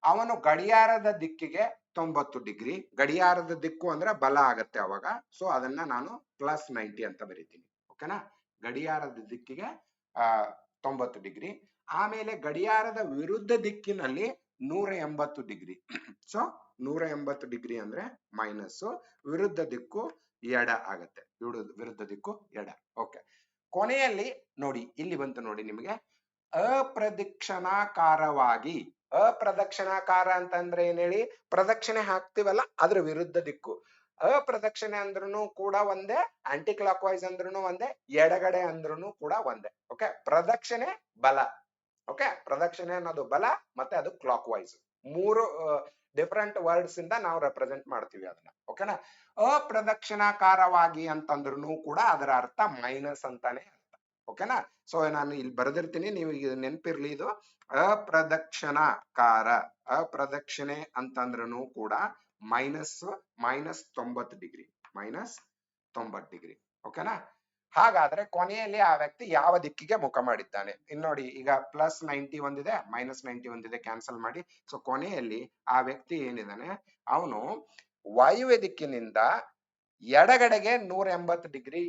ಅವನು ಗಡಿಯಾರದ ದಿಕ್ಕಿಗೆ 90 ಡಿಗ್ರಿ. ಗಡಿಯಾರದ ದಿಕ್ಕು ಅಂದ್ರೆ ಬಲ ಆಗತ್ತೆ ಅವಾಗ. ಸೊ ಅದನ್ನ ನಾನು +90 ಅಂತ ಬರೀತೀನಿ. ಓಕೆನಾ? ಗಡಿಯಾರದ ದಿಕ್ಕಿಗೆ 90 ಡಿಗ್ರಿ. ಆಮೇಲೆ ಗಡಿಯಾರದ ವಿರುದ್ಧ ದಿಕ್ಕಿನಲ್ಲಿ 180 ಡಿಗ್ರಿ. ಸೊ 180 ಡಿಗ್ರಿ ಅಂದ್ರೆ ಮೈನಸ್, ವಿರುದ್ಧ ದಿಕ್ಕು ಎಡ ಆಗತ್ತೆ. ವಿರುದ್ಧ ದಿಕ್ಕು ಎಡ. ಓಕೆ. ಕೊನೆಯಲ್ಲಿ ನೋಡಿ, ಇಲ್ಲಿ ಬಂತು ನೋಡಿ ನಿಮಗೆ, ಅಪ್ರದಕ್ಷಿಣಾಕಾರವಾಗಿ. ಅಪ್ರದಕ್ಷಿಣಾಕಾರ ಅಂತಂದ್ರೆ ಏನ್ ಹೇಳಿ? ಪ್ರದಕ್ಷಿಣೆ ಹಾಕ್ತಿವಲ್ಲ ಅದ್ರ ವಿರುದ್ಧ ದಿಕ್ಕು. ಅಪ್ರದಕ್ಷಿಣೆ ಅಂದ್ರೂ ಕೂಡ ಒಂದೇ, ಆಂಟಿ ಕ್ಲಾಕ್ ವೈಸ್ ಅಂದ್ರೂ ಒಂದೇ, ಎಡಗಡೆ ಅಂದ್ರೂ ಕೂಡ ಒಂದೇ. ಓಕೆ. ಪ್ರದಕ್ಷಿಣೆ ಬಲ. ಓಕೆ. ಪ್ರದಕ್ಷಿಣೆ ಅನ್ನೋದು ಬಲ, ಮತ್ತೆ ಅದು ಕ್ಲಾಕ್ ವೈಸ್. ಮೂರು ಡಿಫರೆಂಟ್ ವರ್ಡ್ಸ್ ಇಂದ ನಾವು ರೆಪ್ರೆಸೆಂಟ್ ಮಾಡ್ತೀವಿ ಅದನ್ನ. ಓಕೆನಾ? ಅಪ್ರದಕ್ಷಿಣಾಕಾರವಾಗಿ ಅಂತಂದ್ರೂ ಕೂಡ ಅದರ ಅರ್ಥ ಮೈನಸ್ ಅಂತಾನೆ ಅರ್ಥ. ಓಕೆನಾ? ಸೊ ನಾನು ಇಲ್ಲಿ ಬರೆದಿರ್ತೀನಿ, ನೀವು ನೆನಪಿರ್ಲಿ ಇದು. ಅಪ್ರದಕ್ಷಿಣಾಕಾರ, ಅಪ್ರದಕ್ಷಿಣೆ ಅಂತಂದ್ರೂ ಕೂಡ -90 ಡಿಗ್ರಿ, -90 ಡಿಗ್ರಿ. ಓಕೆನಾ? ಹಾಗಾದ್ರೆ ಕೊನೆಯಲ್ಲಿ ಆ ವ್ಯಕ್ತಿ ಯಾವ ದಿಕ್ಕಿಗೆ ಮುಖ ಮಾಡಿದ್ದಾನೆ? ಇನ್ನು ನೋಡಿ, ಈಗ +90 ಒಂದಿದೆ, -90 ಒಂದಿದೆ, ಕ್ಯಾನ್ಸಲ್ ಮಾಡಿ. ಸೊ ಕೊನೆಯಲ್ಲಿ ಆ ವ್ಯಕ್ತಿ ಏನಿದ್ದಾನೆ, ಅವನು ವಾಯುವ್ಯ ದಿಕ್ಕಿನಿಂದ ಎಡಗಡೆಗೆ 180 ಡಿಗ್ರಿ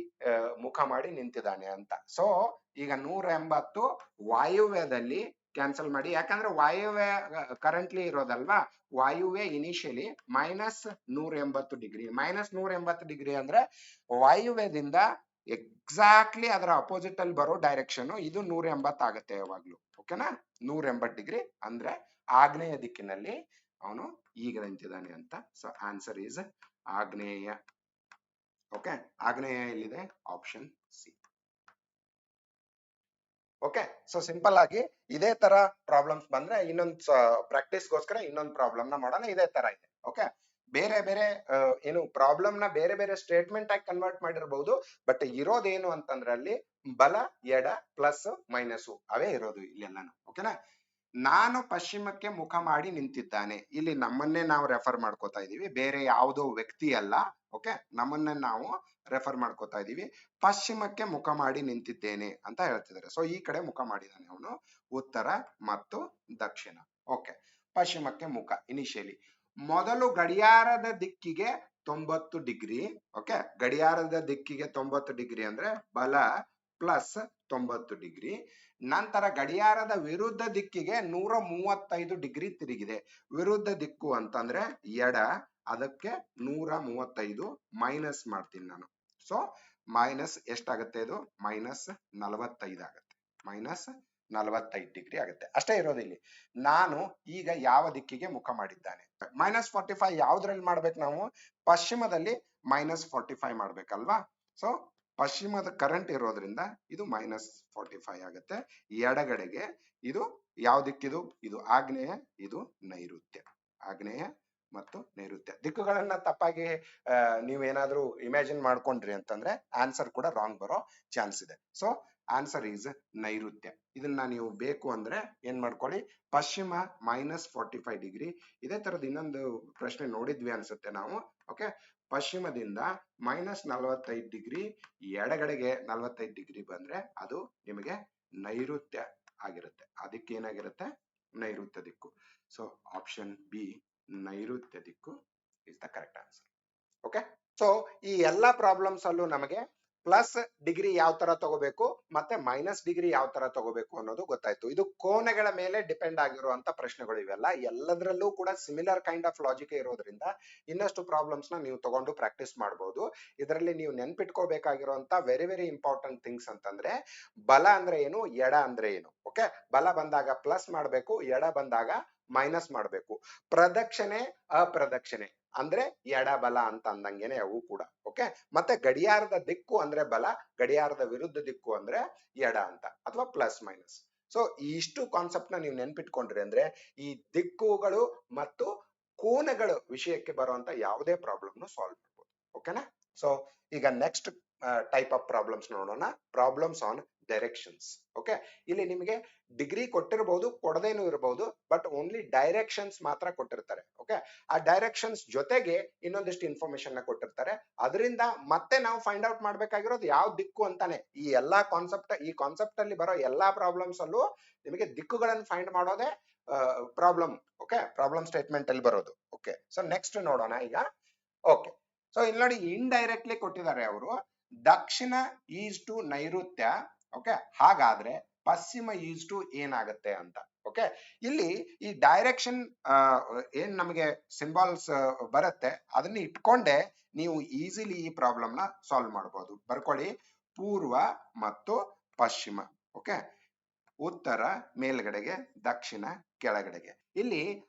ಮುಖ ಮಾಡಿ ನಿಂತಿದ್ದಾನೆ ಅಂತ. ಸೊ ಈಗ 180 ವಾಯುವ್ಯದಲ್ಲಿ ಕ್ಯಾನ್ಸಲ್ ಮಾಡಿ, ಯಾಕಂದ್ರೆ ವಾಯುವ್ಯ ಕರೆಂಟ್ಲಿ ಇರೋದಲ್ವಾ. ವಾಯುವ್ಯ ಇನಿಷಿಯಲಿ -180 ಡಿಗ್ರಿ. -180 ಡಿಗ್ರಿ ಅಂದ್ರೆ ವಾಯುವ್ಯದಿಂದ ಎಕ್ಸಾಕ್ಟ್ಲಿ ಅದರ ಅಪೋಸಿಟ್ ಅಲ್ಲಿ ಬರೋ ಡೈರೆಕ್ಷನ್ ಇದು 180 ಆಗುತ್ತೆ ಯಾವಾಗ್ಲೂ. ಓಕೆನಾ? 180 ಡಿಗ್ರಿ ಅಂದ್ರೆ ಆಗ್ನೇಯ ದಿಕ್ಕಿನಲ್ಲಿ ಅವನು ಈಗ ನಿಂತಿದ್ದಾನೆ ಅಂತ. ಸೊ ಆನ್ಸರ್ ಈಸ್ ಆಗ್ನೇಯ. ಓಕೆ. ಆಗ್ನೇಯ ಎಲ್ಲಿದೆ? Option C. Okay. So simple ಆಗಿ ಇದೇ ತರ ಪ್ರಾಬ್ಲಮ್ಸ್ ಬಂದ್ರೆ ಇನ್ನೊಂದು ಪ್ರಾಕ್ಟೀಸ್ಗೋಸ್ಕರ ಇನ್ನೊಂದು ಪ್ರಾಬ್ಲಮ್ ನ ಮಾಡೋಣ. ಇದೇ ತರ ಇದೆ. ಓಕೆ. ಬೇರೆ ಬೇರೆ ಏನು ಪ್ರಾಬ್ಲಮ್ ನ ಬೇರೆ ಬೇರೆ ಸ್ಟೇಟ್ಮೆಂಟ್ ಆಗಿ ಕನ್ವರ್ಟ್ ಮಾಡಿರಬಹುದು, ಬಟ್ ಇರೋದೇನು ಅಂತಂದ್ರೆ ಅಲ್ಲಿ ಬಲ, ಎಡ, ಪ್ಲಸ್, ಮೈನಸ್ ಅವೇ ಇರೋದು ಇಲ್ಲೆಲ್ಲಾನು. ಓಕೆನಾ? ನಾನು ಪಶ್ಚಿಮಕ್ಕೆ ಮುಖ ಮಾಡಿ ನಿಂತಿದ್ದಾನೆ. ಇಲ್ಲಿ ನಮ್ಮನ್ನೇ ನಾವು ರೆಫರ್ ಮಾಡ್ಕೋತಾ ಇದೀವಿ, ಬೇರೆ ಯಾವುದೋ ವ್ಯಕ್ತಿ ಅಲ್ಲ. ಓಕೆ. ನಮ್ಮನ್ನೇ ನಾವು ರೆಫರ್ ಮಾಡ್ಕೋತಾ ಇದೀವಿ. ಪಶ್ಚಿಮಕ್ಕೆ ಮುಖ ಮಾಡಿ ನಿಂತಿದ್ದೇನೆ ಅಂತ ಹೇಳ್ತಿದ್ದಾರೆ. ಸೊ ಈ ಕಡೆ ಮುಖ ಮಾಡಿದಾನೆ ಅವನು, ಉತ್ತರ ಮತ್ತು ದಕ್ಷಿಣ. ಓಕೆ. ಪಶ್ಚಿಮಕ್ಕೆ ಮುಖ ಇನಿಷಿಯಲಿ. ಮೊದಲು ಗಡಿಯಾರದ ದಿಕ್ಕಿಗೆ 90 ಡಿಗ್ರಿ. ಓಕೆ. ಗಡಿಯಾರದ ದಿಕ್ಕಿಗೆ 90 ಡಿಗ್ರಿ ಅಂದ್ರೆ ಬಲ +90 ಡಿಗ್ರಿ. ನಂತರ ಗಡಿಯಾರದ ವಿರುದ್ಧ ದಿಕ್ಕಿಗೆ 135 ಡಿಗ್ರಿ ತಿರುಗಿದೆ. ವಿರುದ್ಧ ದಿಕ್ಕು ಅಂತಂದ್ರೆ ಎಡ, ಅದಕ್ಕೆ 135 ಮೈನಸ್ ಮಾಡ್ತೀನಿ ನಾನು. ಸೊ ಮೈನಸ್ ಎಷ್ಟಾಗುತ್ತೆ? ಇದು -45 ಆಗುತ್ತೆ. -45 ಡಿಗ್ರಿ ಆಗುತ್ತೆ. ಅಷ್ಟೇ ಇರೋದು ಇಲ್ಲಿ. ನಾನು ಈಗ ಯಾವ ದಿಕ್ಕಿಗೆ ಮುಖ ಮಾಡಿದ್ದಾನೆ? -45 ಯಾವ್ದ್ರಲ್ಲಿ ಮಾಡ್ಬೇಕು ನಾವು? ಪಶ್ಚಿಮದಲ್ಲಿ -45 ಮಾಡ್ಬೇಕಲ್ವಾ? ಸೊ ಪಶ್ಚಿಮದ ಕರೆಂಟ್ ಇರೋದ್ರಿಂದ ಇದು -45 ಆಗುತ್ತೆ. ಎಡಗಡೆಗೆ ಇದು ಯಾವ ದಿಕ್ಕಿದು? ಇದು ಆಗ್ನೇಯ, ಇದು ನೈಋತ್ಯ. ಆಗ್ನೇಯ ಮತ್ತು ನೈಋತ್ಯ ದಿಕ್ಕುಗಳನ್ನ ತಪ್ಪಾಗಿ ನೀವೇನಾದ್ರೂ ಇಮ್ಯಾಜಿನ್ ಮಾಡ್ಕೊಂಡ್ರಿ ಅಂತಂದ್ರೆ ಆನ್ಸರ್ ಕೂಡ ರಾಂಗ್ ಬರೋ ಚಾನ್ಸ್ ಇದೆ. ಸೊ ಆನ್ಸರ್ ಈಸ್ ನೈಋತ್ಯ. ಇದನ್ನ ನೀವು ಬೇಕು ಅಂದ್ರೆ ಏನ್ ಮಾಡ್ಕೊಳ್ಳಿ, ಪಶ್ಚಿಮ -45 ಡಿಗ್ರಿ. ಇದೇ ತರದ ಇನ್ನೊಂದು ಪ್ರಶ್ನೆ ನೋಡಿದ್ವಿ ಅನ್ಸುತ್ತೆ ನಾವು. ಓಕೆ. ಪಶ್ಚಿಮದಿಂದ -45 ಡಿಗ್ರಿ, ಎಡಗಡೆಗೆ 45 ಡಿಗ್ರಿ ಬಂದ್ರೆ ಅದು ನಿಮಗೆ ನೈಋತ್ಯ ಆಗಿರುತ್ತೆ. ಅದಕ್ಕೆ ಏನಾಗಿರುತ್ತೆ? ನೈಋತ್ಯ ದಿಕ್ಕು. ಸೊ ಆಪ್ಷನ್ ಬಿ, ನೈಋತ್ಯ ದಿಕ್ಕು is the correct answer. Okay. So ಈ ಎಲ್ಲಾ ಪ್ರಾಬ್ಲಮ್ಸ್ ಅಲ್ಲೂ ನಮಗೆ ಪ್ಲಸ್ ಡಿಗ್ರಿ ಯಾವ ತರ ತಗೋಬೇಕು ಮತ್ತೆ ಮೈನಸ್ ಡಿಗ್ರಿ ಯಾವ ತರ ತಗೋಬೇಕು ಅನ್ನೋದು ಗೊತ್ತಾಯ್ತು. ಇದು ಕೋನಗಳ ಮೇಲೆ ಡಿಪೆಂಡ್ ಆಗಿರುವಂತ ಪ್ರಶ್ನೆಗಳು ಇವೆಲ್ಲ. ಎಲ್ಲದರಲ್ಲೂ ಕೂಡ ಸಿಮಿಲರ್ ಕೈಂಡ್ ಆಫ್ ಲಾಜಿಕ್ ಇರೋದ್ರಿಂದ ಇನ್ನಷ್ಟು ಪ್ರಾಬ್ಲಮ್ಸ್ ನ ನೀವು ತಗೊಂಡು ಪ್ರಾಕ್ಟೀಸ್ ಮಾಡಬಹುದು. ಇದರಲ್ಲಿ ನೀವು ನೆನ್ಪಿಟ್ಕೋಬೇಕಾಗಿರುವಂತ ವೆರಿ ವೆರಿ ಇಂಪಾರ್ಟೆಂಟ್ ಥಿಂಗ್ಸ್ ಅಂತಂದ್ರೆ ಬಲ ಅಂದ್ರೆ ಏನು, ಎಡ ಅಂದ್ರೆ ಏನು. ಓಕೆ. ಬಲ ಬಂದಾಗ ಪ್ಲಸ್ ಮಾಡಬೇಕು, ಎಡ ಬಂದಾಗ ಮೈನಸ್ ಮಾಡಬೇಕು. ಪ್ರದಕ್ಷಿಣೆ, ಅಪ್ರದಕ್ಷಿಣೆ ಅಂದ್ರೆ ಎಡ ಬಲ ಅಂತ ಅಂದಂಗೆನೆ ಅವು ಕೂಡ. ಓಕೆ. ಮತ್ತೆ ಗಡಿಯಾರದ ದಿಕ್ಕು ಅಂದ್ರೆ ಬಲ, ಗಡಿಯಾರದ ವಿರುದ್ಧ ದಿಕ್ಕು ಅಂದ್ರೆ ಎಡ ಅಂತ, ಅಥವಾ ಪ್ಲಸ್ ಮೈನಸ್. ಸೊ ಇಷ್ಟು ಕಾನ್ಸೆಪ್ಟ್ ನ ನೀವು ನೆನ್ಪಿಟ್ಕೊಂಡ್ರಿ ಅಂದ್ರೆ ಈ ದಿಕ್ಕುಗಳು ಮತ್ತು ಕೋನಗಳ ವಿಷಯಕ್ಕೆ ಬರುವಂತ ಯಾವುದೇ ಪ್ರಾಬ್ಲಮ್ ಸಾಲ್ವ್ ಮಾಡ್ಬೋದು. ಓಕೆನಾ? ಸೊ ಈಗ ನೆಕ್ಸ್ಟ್ ಟೈಪ್ ಆಫ್ ಪ್ರಾಬ್ಲಮ್ಸ್ ನೋಡೋಣ. Problems on directions. ಓಕೆ. ಇಲ್ಲಿ ನಿಮಗೆ ಡಿಗ್ರಿ ಕೊಟ್ಟಿರಬಹುದು, ಕೊಡದೇನು ಇರಬಹುದು, ಬಟ್ ಓನ್ಲಿ ಡೈರೆಕ್ಷನ್ಸ್ ಮಾತ್ರ ಕೊಟ್ಟಿರ್ತಾರೆ. ಓಕೆ. ಆ ಡೈರೆಕ್ಷನ್ಸ್ ಜೊತೆಗೆ ಇನ್ನೊಂದಿಷ್ಟು ಇನ್ಫಾರ್ಮೇಶನ್ ನ ಕೊಟ್ಟಿರ್ತಾರೆ. ಅದರಿಂದ ಮತ್ತೆ ನಾವು ಫೈಂಡ್ ಔಟ್ ಮಾಡ್ಬೇಕಾಗಿರೋದು ಯಾವ ದಿಕ್ಕು ಅಂತಾನೆ. ಈ ಕಾನ್ಸೆಪ್ಟ್ ಅಲ್ಲಿ ಬರೋ ಎಲ್ಲಾ ಪ್ರಾಬ್ಲಮ್ಸ್ ಅಲ್ಲೂ ನಿಮಗೆ ದಿಕ್ಕುಗಳನ್ನು ಫೈಂಡ್ ಮಾಡೋದೇ ಪ್ರಾಬ್ಲಮ್. ಓಕೆ, ಪ್ರಾಬ್ಲಮ್ ಸ್ಟೇಟ್ಮೆಂಟ್ ಅಲ್ಲಿ ಬರೋದು. ಓಕೆ, ಸೊ ನೆಕ್ಸ್ಟ್ ನೋಡೋಣ ಈಗ. ಓಕೆ, ಸೊ ಇಲ್ಲಿ ನೋಡಿ ಇಂಡೈರೆಕ್ಟ್ಲಿ ಕೊಟ್ಟಿದ್ದಾರೆ ಅವರು, ದಕ್ಷಿಣ ಈಸ್ ಟು ನೈಋತ್ಯ. ಓಕೆ, ಹಾಗಾದ್ರೆ ಪಶ್ಚಿಮ ಈಸ್ ಟು ಏನಾಗುತ್ತೆ ಅಂತ. ಓಕೆ, ಇಲ್ಲಿ ಈ ಡೈರೆಕ್ಷನ್ ಏನ್ ನಮಗೆ ಸಿಂಬಾಲ್ಸ್ ಬರುತ್ತೆ ಅದನ್ನ ಇಟ್ಕೊಂಡೆ ನೀವು ಈಸಿಲಿ ಈ ಪ್ರಾಬ್ಲಮ್ ನ ಸಾಲ್ವ್ ಮಾಡಬಹುದು. ಬರ್ಕೊಳ್ಳಿ, ಪೂರ್ವ ಮತ್ತು ಪಶ್ಚಿಮ. ಓಕೆ, ಉತ್ತರ ಮೇಲ್ಗಡೆಗೆ, ದಕ್ಷಿಣ ಕೆಳಗಡೆಗೆ. ಇಲ್ಲಿ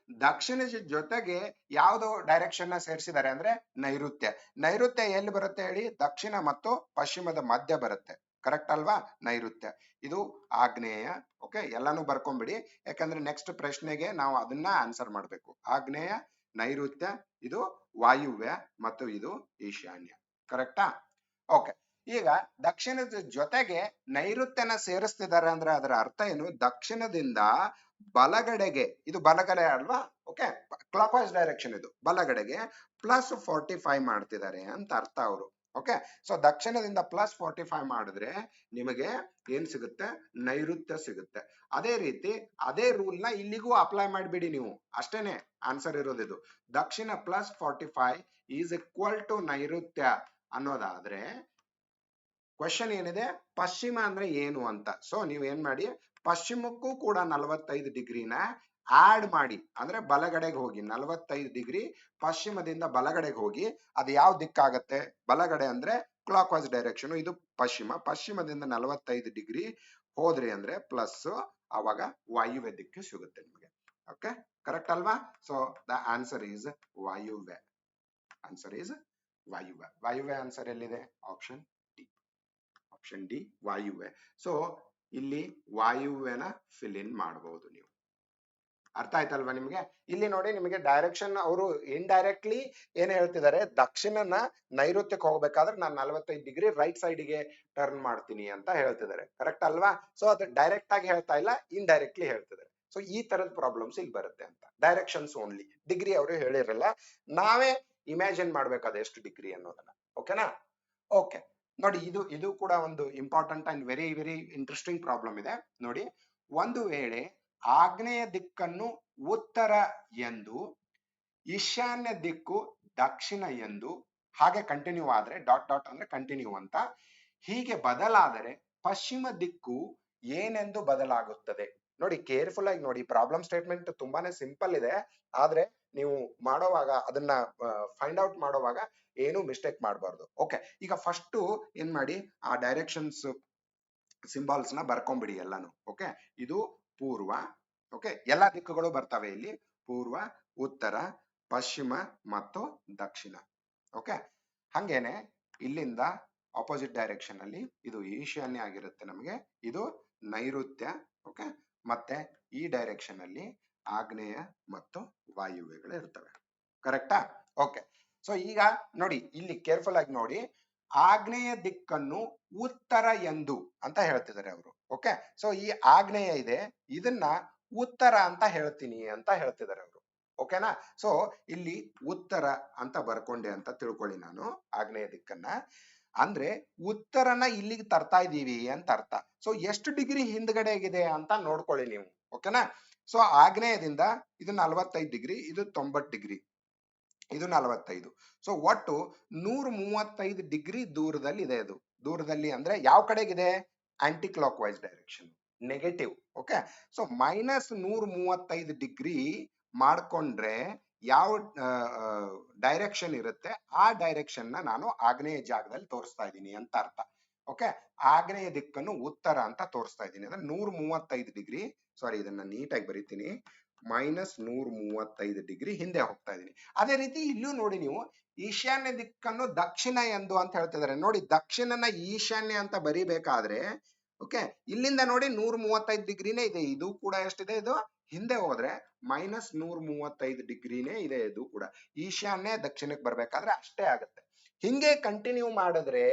ದಕ್ಷಿಣ ಜೊತೆಗೆ ಯಾವ್ದೋ ಡೈರೆಕ್ಷನ್ ನ ಸೇರಿಸಿದ್ದಾರೆ ಅಂದ್ರೆ ನೈಋತ್ಯ. ನೈಋತ್ಯ ಎಲ್ಲಿ ಬರುತ್ತೆ ಹೇಳಿ? ದಕ್ಷಿಣ ಮತ್ತು ಪಶ್ಚಿಮದ ಮಧ್ಯ ಬರುತ್ತೆ. ಕರೆಕ್ಟ್ ಅಲ್ವಾ? ನೈಋತ್ಯ ಇದು ಆಗ್ನೇಯ. ಓಕೆ, ಎಲ್ಲಾನು ಬರ್ಕೊಂಡ್ಬಿಡಿ, ಯಾಕಂದ್ರೆ ನೆಕ್ಸ್ಟ್ ಪ್ರಶ್ನೆಗೆ ನಾವು ಅದನ್ನ ಆನ್ಸರ್ ಮಾಡ್ಬೇಕು. ಆಗ್ನೇಯ, ನೈಋತ್ಯ, ಇದು ವಾಯುವ್ಯ ಮತ್ತು ಇದು ಈಶಾನ್ಯ. ಕರೆಕ್ಟಾ? ಓಕೆ, ಈಗ ದಕ್ಷಿಣದ ಜೊತೆಗೆ ನೈಋತ್ಯನ ಸೇರಿಸ್ತಿದ್ದಾರೆ ಅಂದ್ರೆ ಅದರ ಅರ್ಥ ಏನು? ದಕ್ಷಿಣದಿಂದ ಬಲಗಡೆಗೆ, ಇದು ಬಲಗಡೆ ಅಲ್ವಾ? ಓಕೆ, ಕ್ಲಾಕ್ ವೈಸ್ ಡೈರೆಕ್ಷನ್, ಇದು ಬಲಗಡೆಗೆ +45 ಮಾಡ್ತಿದ್ದಾರೆ ಅಂತ ಅರ್ಥ ಅವರು. ಓಕೆ, ಸೊ ದಕ್ಷಿಣದಿಂದ +45 ಮಾಡಿದ್ರೆ ನಿಮಗೆ ಏನ್ ಸಿಗುತ್ತೆ? ನೈಋತ್ಯ ಸಿಗುತ್ತೆ. ಅದೇ ರೀತಿ ಅದೇ ರೂಲ್ ನ ಇಲ್ಲಿಗೂ ಅಪ್ಲೈ ಮಾಡಿಬಿಡಿ ನೀವು, ಅಷ್ಟೇನೆ answer ಇರೋದಿದು. Dakshina +45 is equal to ನೈಋತ್ಯ ಅನ್ನೋದಾದ್ರೆ ಕ್ವಶನ್ ಏನಿದೆ, ಪಶ್ಚಿಮ ಅಂದ್ರೆ ಏನು ಅಂತ. ಸೊ ನೀವ್ ಏನ್ ಮಾಡಿ, ಪಶ್ಚಿಮಕ್ಕೂ ಕೂಡ 45 ಡಿಗ್ರಿನ ಆಡ್ ಮಾಡಿ, ಅಂದ್ರೆ ಬಲಗಡೆಗೆ ಹೋಗಿ 45 ಡಿಗ್ರಿ ಪಶ್ಚಿಮದಿಂದ ಬಲಗಡೆಗೆ ಹೋಗಿ. ಅದು ಯಾವ ದಿಕ್ಕಾಗತ್ತೆ? ಬಲಗಡೆ ಅಂದ್ರೆ ಕ್ಲಾಕ್ ವೈಸ್ ಡೈರೆಕ್ಷನ್, ಇದು ಪಶ್ಚಿಮ. ಪಶ್ಚಿಮದಿಂದ 45 ಡಿಗ್ರಿ ಹೋದ್ರಿ ಅಂದ್ರೆ ಪ್ಲಸ್, ಅವಾಗ ವಾಯುವ್ಯ ದಿಕ್ಕು ಸಿಗುತ್ತೆ ನಿಮಗೆ. ಓಕೆ, ಕರೆಕ್ಟ್ ಅಲ್ವಾ? ಸೊ ದ ಆನ್ಸರ್ ಈಸ್ ವಾಯುವ್ಯ. ಆನ್ಸರ್ ಈಸ್ ವಾಯುವ್ಯ. ವಾಯುವ್ಯ ಆನ್ಸರ್ ಎಲ್ಲಿದೆ? ಆಪ್ಷನ್ ಡಿ, ವಾಯುವ್ಯ. ಸೊ ಇಲ್ಲಿ ವಾಯುವ್ಯನ ಫಿಲ್ ಇನ್ ಮಾಡಬಹುದು ನೀವು. ಅರ್ಥ ಆಯ್ತಲ್ವಾ ನಿಮ್ಗೆ? ಇಲ್ಲಿ ನೋಡಿ, ನಿಮಗೆ ಡೈರೆಕ್ಷನ್ ಅವರು ಇಂಡೈರೆಕ್ಟ್ಲಿ ಏನ್ ಹೇಳ್ತಿದ್ದಾರೆ, ದಕ್ಷಿಣನ ನೈಋತ್ಯಕ್ಕೆ ಹೋಗ್ಬೇಕಾದ್ರೆ ನಾನು 45 ಡಿಗ್ರಿ ರೈಟ್ ಸೈಡ್ಗೆ ಟರ್ನ್ ಮಾಡ್ತೀನಿ ಅಂತ ಹೇಳ್ತಿದ್ದಾರೆ. ಕರೆಕ್ಟ್ ಅಲ್ವಾ? ಸೊ ಅದು ಡೈರೆಕ್ಟ್ ಆಗಿ ಹೇಳ್ತಾ ಇಲ್ಲ, ಇಂಡೈರೆಕ್ಟ್ಲಿ ಹೇಳ್ತಿದ್ದಾರೆ. ಸೊ ಈ ತರದ ಪ್ರಾಬ್ಲಮ್ಸ್ ಇಲ್ಲಿ ಬರುತ್ತೆ ಅಂತ. ಡೈರೆಕ್ಷನ್ಸ್ ಓನ್ಲಿ, ಡಿಗ್ರಿ ಅವರು ಹೇಳಿರಲ್ಲ, ನಾವೇ ಇಮ್ಯಾಜಿನ್ ಮಾಡ್ಬೇಕು ಅದು ಎಷ್ಟು ಡಿಗ್ರಿ ಅನ್ನೋದನ್ನ. ಓಕೆನಾ? ಓಕೆ, ನೋಡಿ ಇದು ಕೂಡ ಒಂದು important and very very interesting problem ಇದೆ. ನೋಡಿ, ಒಂದು ವೇಳೆ ಆಗ್ನೇಯ ದಿಕ್ಕನ್ನು ಉತ್ತರ ಎಂದು, ಈಶಾನ್ಯ ದಿಕ್ಕು ದಕ್ಷಿಣ ಎಂದು, ಹಾಗೆ ಕಂಟಿನ್ಯೂ ಆದ್ರೆ ಡಾಟ್ ಡಾಟ್ ಅಂದ್ರೆ ಕಂಟಿನ್ಯೂ ಅಂತ, ಹೀಗೆ ಬದಲಾದರೆ ಪಶ್ಚಿಮ ದಿಕ್ಕು ಏನೆಂದು ಬದಲಾಗುತ್ತದೆ? ನೋಡಿ, ಕೇರ್ಫುಲ್ ಆಗಿ ನೋಡಿ. ಪ್ರಾಬ್ಲಮ್ ಸ್ಟೇಟ್ಮೆಂಟ್ ತುಂಬಾನೇ ಸಿಂಪಲ್ ಇದೆ, ಆದ್ರೆ ನೀವು ಮಾಡೋವಾಗ ಅದನ್ನ ಫೈಂಡ್ ಔಟ್ ಮಾಡೋವಾಗ ಏನು ಮಿಸ್ಟೇಕ್ ಮಾಡಬಾರ್ದು. ಓಕೆ, ಈಗ ಫಸ್ಟ್ ಏನ್ ಮಾಡಿ, ಆ ಡೈರೆಕ್ಷನ್ಸ್ ಸಿಂಬಾಲ್ಸ್ ನ ಬರ್ಕೊಂಡ್ಬಿಡಿ ಎಲ್ಲಾನು. ಓಕೆ, ಇದು ಪೂರ್ವ. ಓಕೆ, ಎಲ್ಲಾ ದಿಕ್ಕುಗಳು ಬರ್ತವೆ ಇಲ್ಲಿ, ಪೂರ್ವ, ಉತ್ತರ, ಪಶ್ಚಿಮ ಮತ್ತು ದಕ್ಷಿಣ. ಓಕೆ, ಹಂಗೇನೆ ಇಲ್ಲಿಂದ ಆಪೋಸಿಟ್ ಡೈರೆಕ್ಷನ್ ಅಲ್ಲಿ ಇದು ಈಶಾನ್ಯ ಆಗಿರುತ್ತೆ ನಮಗೆ, ಇದು ನೈಋತ್ಯ. ಓಕೆ, ಮತ್ತೆ ಈ ಡೈರೆಕ್ಷನ್ ಅಲ್ಲಿ ಆಗ್ನೇಯ ಮತ್ತು ವಾಯುವ್ಯಗಳು ಇರ್ತವೆ. ಕರೆಕ್ಟಾ? ಓಕೆ, ಸೊ ಈಗ ನೋಡಿ, ಇಲ್ಲಿ ಕೇರ್ಫುಲ್ ಆಗಿ ನೋಡಿ, ಆಗ್ನೇಯ ದಿಕ್ಕನ್ನು ಉತ್ತರ ಎಂದು ಅಂತ ಹೇಳ್ತಿದ್ದಾರೆ ಅವರು. ಓಕೆ, ಸೊ ಈ ಆಗ್ನೇಯ ಇದೆ, ಇದನ್ನ ಉತ್ತರ ಅಂತ ಹೇಳ್ತೀನಿ ಅಂತ ಹೇಳ್ತಿದ್ದಾರೆ ಅವರು. ಓಕೆನಾ? ಸೊ ಇಲ್ಲಿ ಉತ್ತರ ಅಂತ ಬರ್ಕೊಂಡೆ ಅಂತ ತಿಳ್ಕೊಳ್ಳಿ ನಾನು, ಆಗ್ನೇಯ ದಿಕ್ಕನ್ನ. ಅಂದ್ರೆ ಉತ್ತರನ ಇಲ್ಲಿಗೆ ತರ್ತಾ ಇದೀವಿ ಅಂತ ಅರ್ಥ. ಸೊ ಎಷ್ಟು ಡಿಗ್ರಿ ಹಿಂದ್ಗಡೆಗಿದೆ ಅಂತ ನೋಡ್ಕೊಳ್ಳಿ ನೀವು. ಓಕೆನಾ? ಸೊ ಆಗ್ನೇಯದಿಂದ ಇದು 45 ಡಿಗ್ರಿ, ಇದು 90 ಡಿಗ್ರಿ, ಇದು 45. ಸೊ ಒಟ್ಟು 135 ಡಿಗ್ರಿ ದೂರದಲ್ಲಿ ಇದೆ. ಇದು ದೂರದಲ್ಲಿ ಅಂದ್ರೆ ಯಾವ ಕಡೆಗಿದೆ? Anticlockwise direction, negative. Okay, so -135 degree ಮಾಡ್ಕೊಂಡ್ರೆ ಯಾವ ಡೈರೆಕ್ಷನ್ ಇರುತ್ತೆ ಆ ಡೈರೆಕ್ಷನ್ ನ ನಾನು ಆಗ್ನೇಯ ಜಾಗದಲ್ಲಿ ತೋರಿಸ್ತಾ ಇದ್ದೀನಿ ಅಂತ ಅರ್ಥ. ಓಕೆ, ಆಗ್ನೇಯ ದಿಕ್ಕನ್ನು ಉತ್ತರ ಅಂತ ತೋರಿಸ್ತಾ ಇದ್ದೀನಿ. ಅಂದ್ರೆ 135 ಡಿಗ್ರಿ, ಸಾರಿ ಇದನ್ನ ನೀಟಾಗಿ ಬರೀತೀನಿ, -135 ಡಿಗ್ರಿ ಹಿಂದೆ ಹೋಗ್ತಾ ಇದೀನಿ. ಅದೇ ರೀತಿ ಇಲ್ಲೂ ನೋಡಿ ನೀವು, ಈಶಾನ್ಯ ದಿಕ್ಕನ್ನು ದಕ್ಷಿಣ ಎಂದು ಅಂತ ಹೇಳ್ತಿದ್ದಾರೆ. ನೋಡಿ, ದಕ್ಷಿಣನ ಈಶಾನ್ಯ ಅಂತ ಬರಿಬೇಕಾದ್ರೆ ಓಕೆ, ಇಲ್ಲಿಂದ ನೋಡಿ 135 ಡಿಗ್ರಿನೇ ಇದೆ, ಇದು ಕೂಡ ಎಷ್ಟಿದೆ, ಇದು ಹಿಂದೆ ಹೋದ್ರೆ -135 ಡಿಗ್ರಿನೇ ಇದೆ. ಇದು ಕೂಡ ಈಶಾನ್ಯ ದಕ್ಷಿಣಕ್ಕೆ ಬರ್ಬೇಕಾದ್ರೆ ಅಷ್ಟೇ ಆಗುತ್ತೆ. ಹಿಂಗೆ ಕಂಟಿನ್ಯೂ ಮಾಡಿದ್ರೆ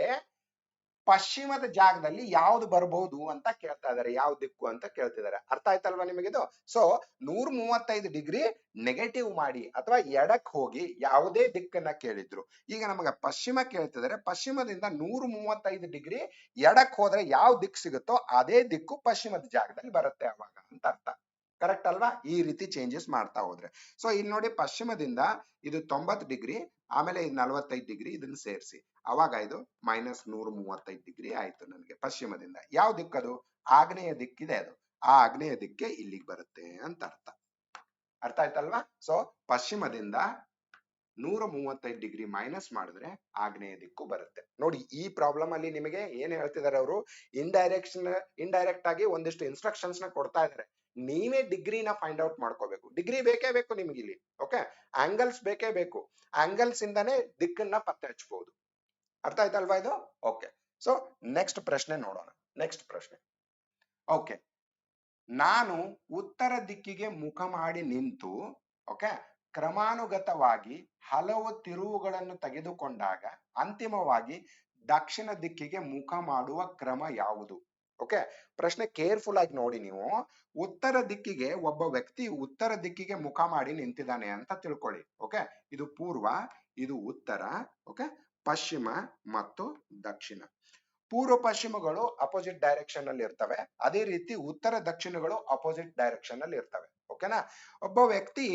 ಪಶ್ಚಿಮದ ಜಾಗದಲ್ಲಿ ಯಾವ್ದು ಬರಬಹುದು ಅಂತ ಕೇಳ್ತಾ ಇದಾರೆ, ಯಾವ ದಿಕ್ಕು ಅಂತ ಕೇಳ್ತಿದ್ದಾರೆ. ಅರ್ಥ ಆಯ್ತಲ್ವಾ ನಿಮಗಿದು? ಸೊ 135 ಡಿಗ್ರಿ ನೆಗೆಟಿವ್ ಮಾಡಿ ಅಥವಾ ಎಡಕ್ ಹೋಗಿ ಯಾವುದೇ ದಿಕ್ಕನ್ನ ಕೇಳಿದ್ರು. ಈಗ ನಮಗೆ ಪಶ್ಚಿಮ ಕೇಳ್ತಿದ್ದಾರೆ, ಪಶ್ಚಿಮದಿಂದ 135 ಡಿಗ್ರಿ ಎಡಕ್ ಹೋದ್ರೆ ಯಾವ ದಿಕ್ಕು ಸಿಗುತ್ತೋ ಅದೇ ದಿಕ್ಕು ಪಶ್ಚಿಮದ ಜಾಗದಲ್ಲಿ ಬರುತ್ತೆ ಅವಾಗ ಅಂತ ಅರ್ಥ. ಕರೆಕ್ಟ್ ಅಲ್ವಾ? ಈ ರೀತಿ ಚೇಂಜಸ್ ಮಾಡ್ತಾ ಹೋದ್ರೆ. ಸೊ ಇಲ್ಲಿ ನೋಡಿ ಪಶ್ಚಿಮದಿಂದ ಇದು 90 ಡಿಗ್ರಿ, ಆಮೇಲೆ ಇದು 45 ಡಿಗ್ರಿ, ಇದನ್ನ ಸೇರಿಸಿ ಅವಾಗ ಇದು -135 ಡಿಗ್ರಿ ಆಯ್ತು ನನಗೆ ಪಶ್ಚಿಮದಿಂದ. ಯಾವ ದಿಕ್ಕದು? ಆಗ್ನೇಯ ದಿಕ್ಕಿದೆ ಅದು. ಆ ಆಗ್ನೇಯ ದಿಕ್ಕೆ ಇಲ್ಲಿಗೆ ಬರುತ್ತೆ ಅಂತ ಅರ್ಥ. ಅರ್ಥ ಆಯ್ತಲ್ವಾ? ಸೊ ಪಶ್ಚಿಮದಿಂದ 135 ಡಿಗ್ರಿ ಮೈನಸ್ ಮಾಡಿದ್ರೆ ಆಗ್ನೇಯ ದಿಕ್ಕು ಬರುತ್ತೆ. ನೋಡಿ ಈ ಪ್ರಾಬ್ಲಮ್ ಅಲ್ಲಿ ನಿಮಗೆ ಏನ್ ಹೇಳ್ತಿದ್ದಾರೆ ಅವರು, ಇಂಡೈರೆಕ್ಟ್ ಆಗಿ ಒಂದಿಷ್ಟು ಇನ್ಸ್ಟ್ರಕ್ಷನ್ಸ್ ನ ಕೊಡ್ತಾ ಇದ್ದಾರೆ. ನೀವೇ ಡಿಗ್ರಿನ ಫೈಂಡ್ ಔಟ್ ಮಾಡ್ಕೋಬೇಕು. ಡಿಗ್ರಿ ಬೇಕೇ ಬೇಕು ನಿಮ್ಗೆ ಇಲ್ಲಿ. ಓಕೆ, ಆಂಗಲ್ಸ್ ಬೇಕೇ ಬೇಕು. ಆಂಗಲ್ಸ್ ಇಂದಾನೆ ದಿಕ್ಕನ್ನ ಪತ್ತೆ ಹಚ್ಚಬಹುದು. ಅರ್ಥ ಆಯ್ತಲ್ವಾ ಇದು? ಓಕೆ, ಸೊ ನೆಕ್ಸ್ಟ್ ಪ್ರಶ್ನೆ ನೋಡೋಣ. ನೆಕ್ಸ್ಟ್ ಪ್ರಶ್ನೆ. ಓಕೆ, ನಾನು ಉತ್ತರ ದಿಕ್ಕಿಗೆ ಮುಖ ಮಾಡಿ ನಿಂತು ಓಕೆ ಕ್ರಮಾನುಗತವಾಗಿ ಹಲವು ತಿರುವುಗಳನ್ನು ತೆಗೆದುಕೊಂಡಾಗ ಅಂತಿಮವಾಗಿ ದಕ್ಷಿಣ ದಿಕ್ಕಿಗೆ ಮುಖ ಮಾಡುವ ಕ್ರಮ ಯಾವುದು? ಓಕೆ, ಪ್ರಶ್ನೆ ಕೇರ್ಫುಲ್ ಆಗಿ ನೋಡಿ ನೀವು. ಉತ್ತರ ದಿಕ್ಕಿಗೆ ಒಬ್ಬ ವ್ಯಕ್ತಿ ಉತ್ತರ ದಿಕ್ಕಿಗೆ ಮುಖ ಮಾಡಿ ನಿಂತಿದ್ದಾನೆ ಅಂತ ತಿಳ್ಕೊಳ್ಳಿ. ಓಕೆ, ಇದು ಪೂರ್ವ, ಇದು ಉತ್ತರ, ಓಕೆ, ಪಶ್ಚಿಮ ಮತ್ತು ದಕ್ಷಿಣ. ಪೂರ್ವ ಪಶ್ಚಿಮಗಳು ಅಪೋಸಿಟ್ ಡೈರೆಕ್ಷನ್ ಅಲ್ಲಿ ಇರ್ತವೆ. ಅದೇ ರೀತಿ ಉತ್ತರ ದಕ್ಷಿಣಗಳು ಅಪೋಸಿಟ್ ಡೈರೆಕ್ಷನ್ ಅಲ್ಲಿ ಇರ್ತವೆ. ಓಕೆನಾ? ಒಬ್ಬ ವ್ಯಕ್ತಿ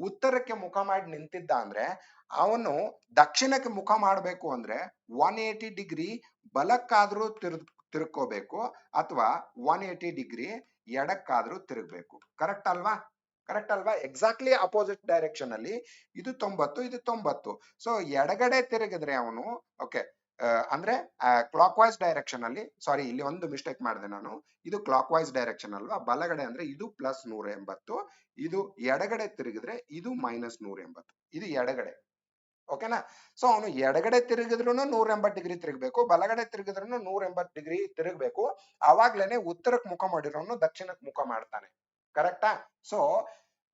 ಉತ್ತರಕ್ಕೆ ಮುಖ ಮಾಡಿ ನಿಂತಿದ್ದ ಅಂದ್ರೆ ಅವನು ದಕ್ಷಿಣಕ್ಕೆ ಮುಖ ಮಾಡಬೇಕು ಅಂದ್ರೆ 180 ಡಿಗ್ರಿ ಬಲಕ್ಕಾದ್ರೂ ತಿರ್ಕೋಬೇಕು ಅಥವಾ 180 ಡಿಗ್ರಿ ಎಡಕ್ಕಾದ್ರೂ ತಿರುಗಬೇಕು. ಕರೆಕ್ಟ್ ಅಲ್ವಾ? ಕರೆಕ್ಟ್ ಅಲ್ವಾ? ಎಕ್ಸಾಕ್ಟ್ಲಿ ಅಪೋಸಿಟ್ ಡೈರೆಕ್ಷನ್ ಅಲ್ಲಿ ಇದು 90, ಇದು 90. ಸೊ ಎಡಗಡೆ ತಿರುಗಿದ್ರೆ ಅವನು ಓಕೆ ಅಂದ್ರೆ ಕ್ಲಾಕ್ ವೈಸ್ ಡೈರೆಕ್ಷನ್ ಅಲ್ಲಿ, ಸಾರಿ ಇಲ್ಲಿ ಒಂದು ಮಿಸ್ಟೇಕ್ ಮಾಡಿದೆ ನಾನು. ಇದು ಕ್ಲಾಕ್ ವೈಸ್ ಡೈರೆಕ್ಷನ್ ಅಲ್ವಾ? ಬಲಗಡೆ ಅಂದ್ರೆ ಇದು +180, ಇದು ಎಡಗಡೆ ತಿರುಗಿದ್ರೆ ಇದು -180. ಇದು ಎಡಗಡೆ. ಓಕೆನಾ? ಸೊ ಅವನು ಎಡಗಡೆ ತಿರುಗಿದ್ರು 180 ಡಿಗ್ರಿ ತಿರುಗಬೇಕು, ಬಲಗಡೆ ತಿರುಗಿದ್ರು 180 ಡಿಗ್ರಿ ತಿರುಗಬೇಕು. ಅವಾಗ್ಲೇನೆ ಉತ್ತರಕ್ಕೆ ಮುಖ ಮಾಡಿರೋನು ದಕ್ಷಿಣಕ್ಕೆ ಮುಖ ಮಾಡ್ತಾನೆ. ಕರೆಕ್ಟಾ? ಸೊ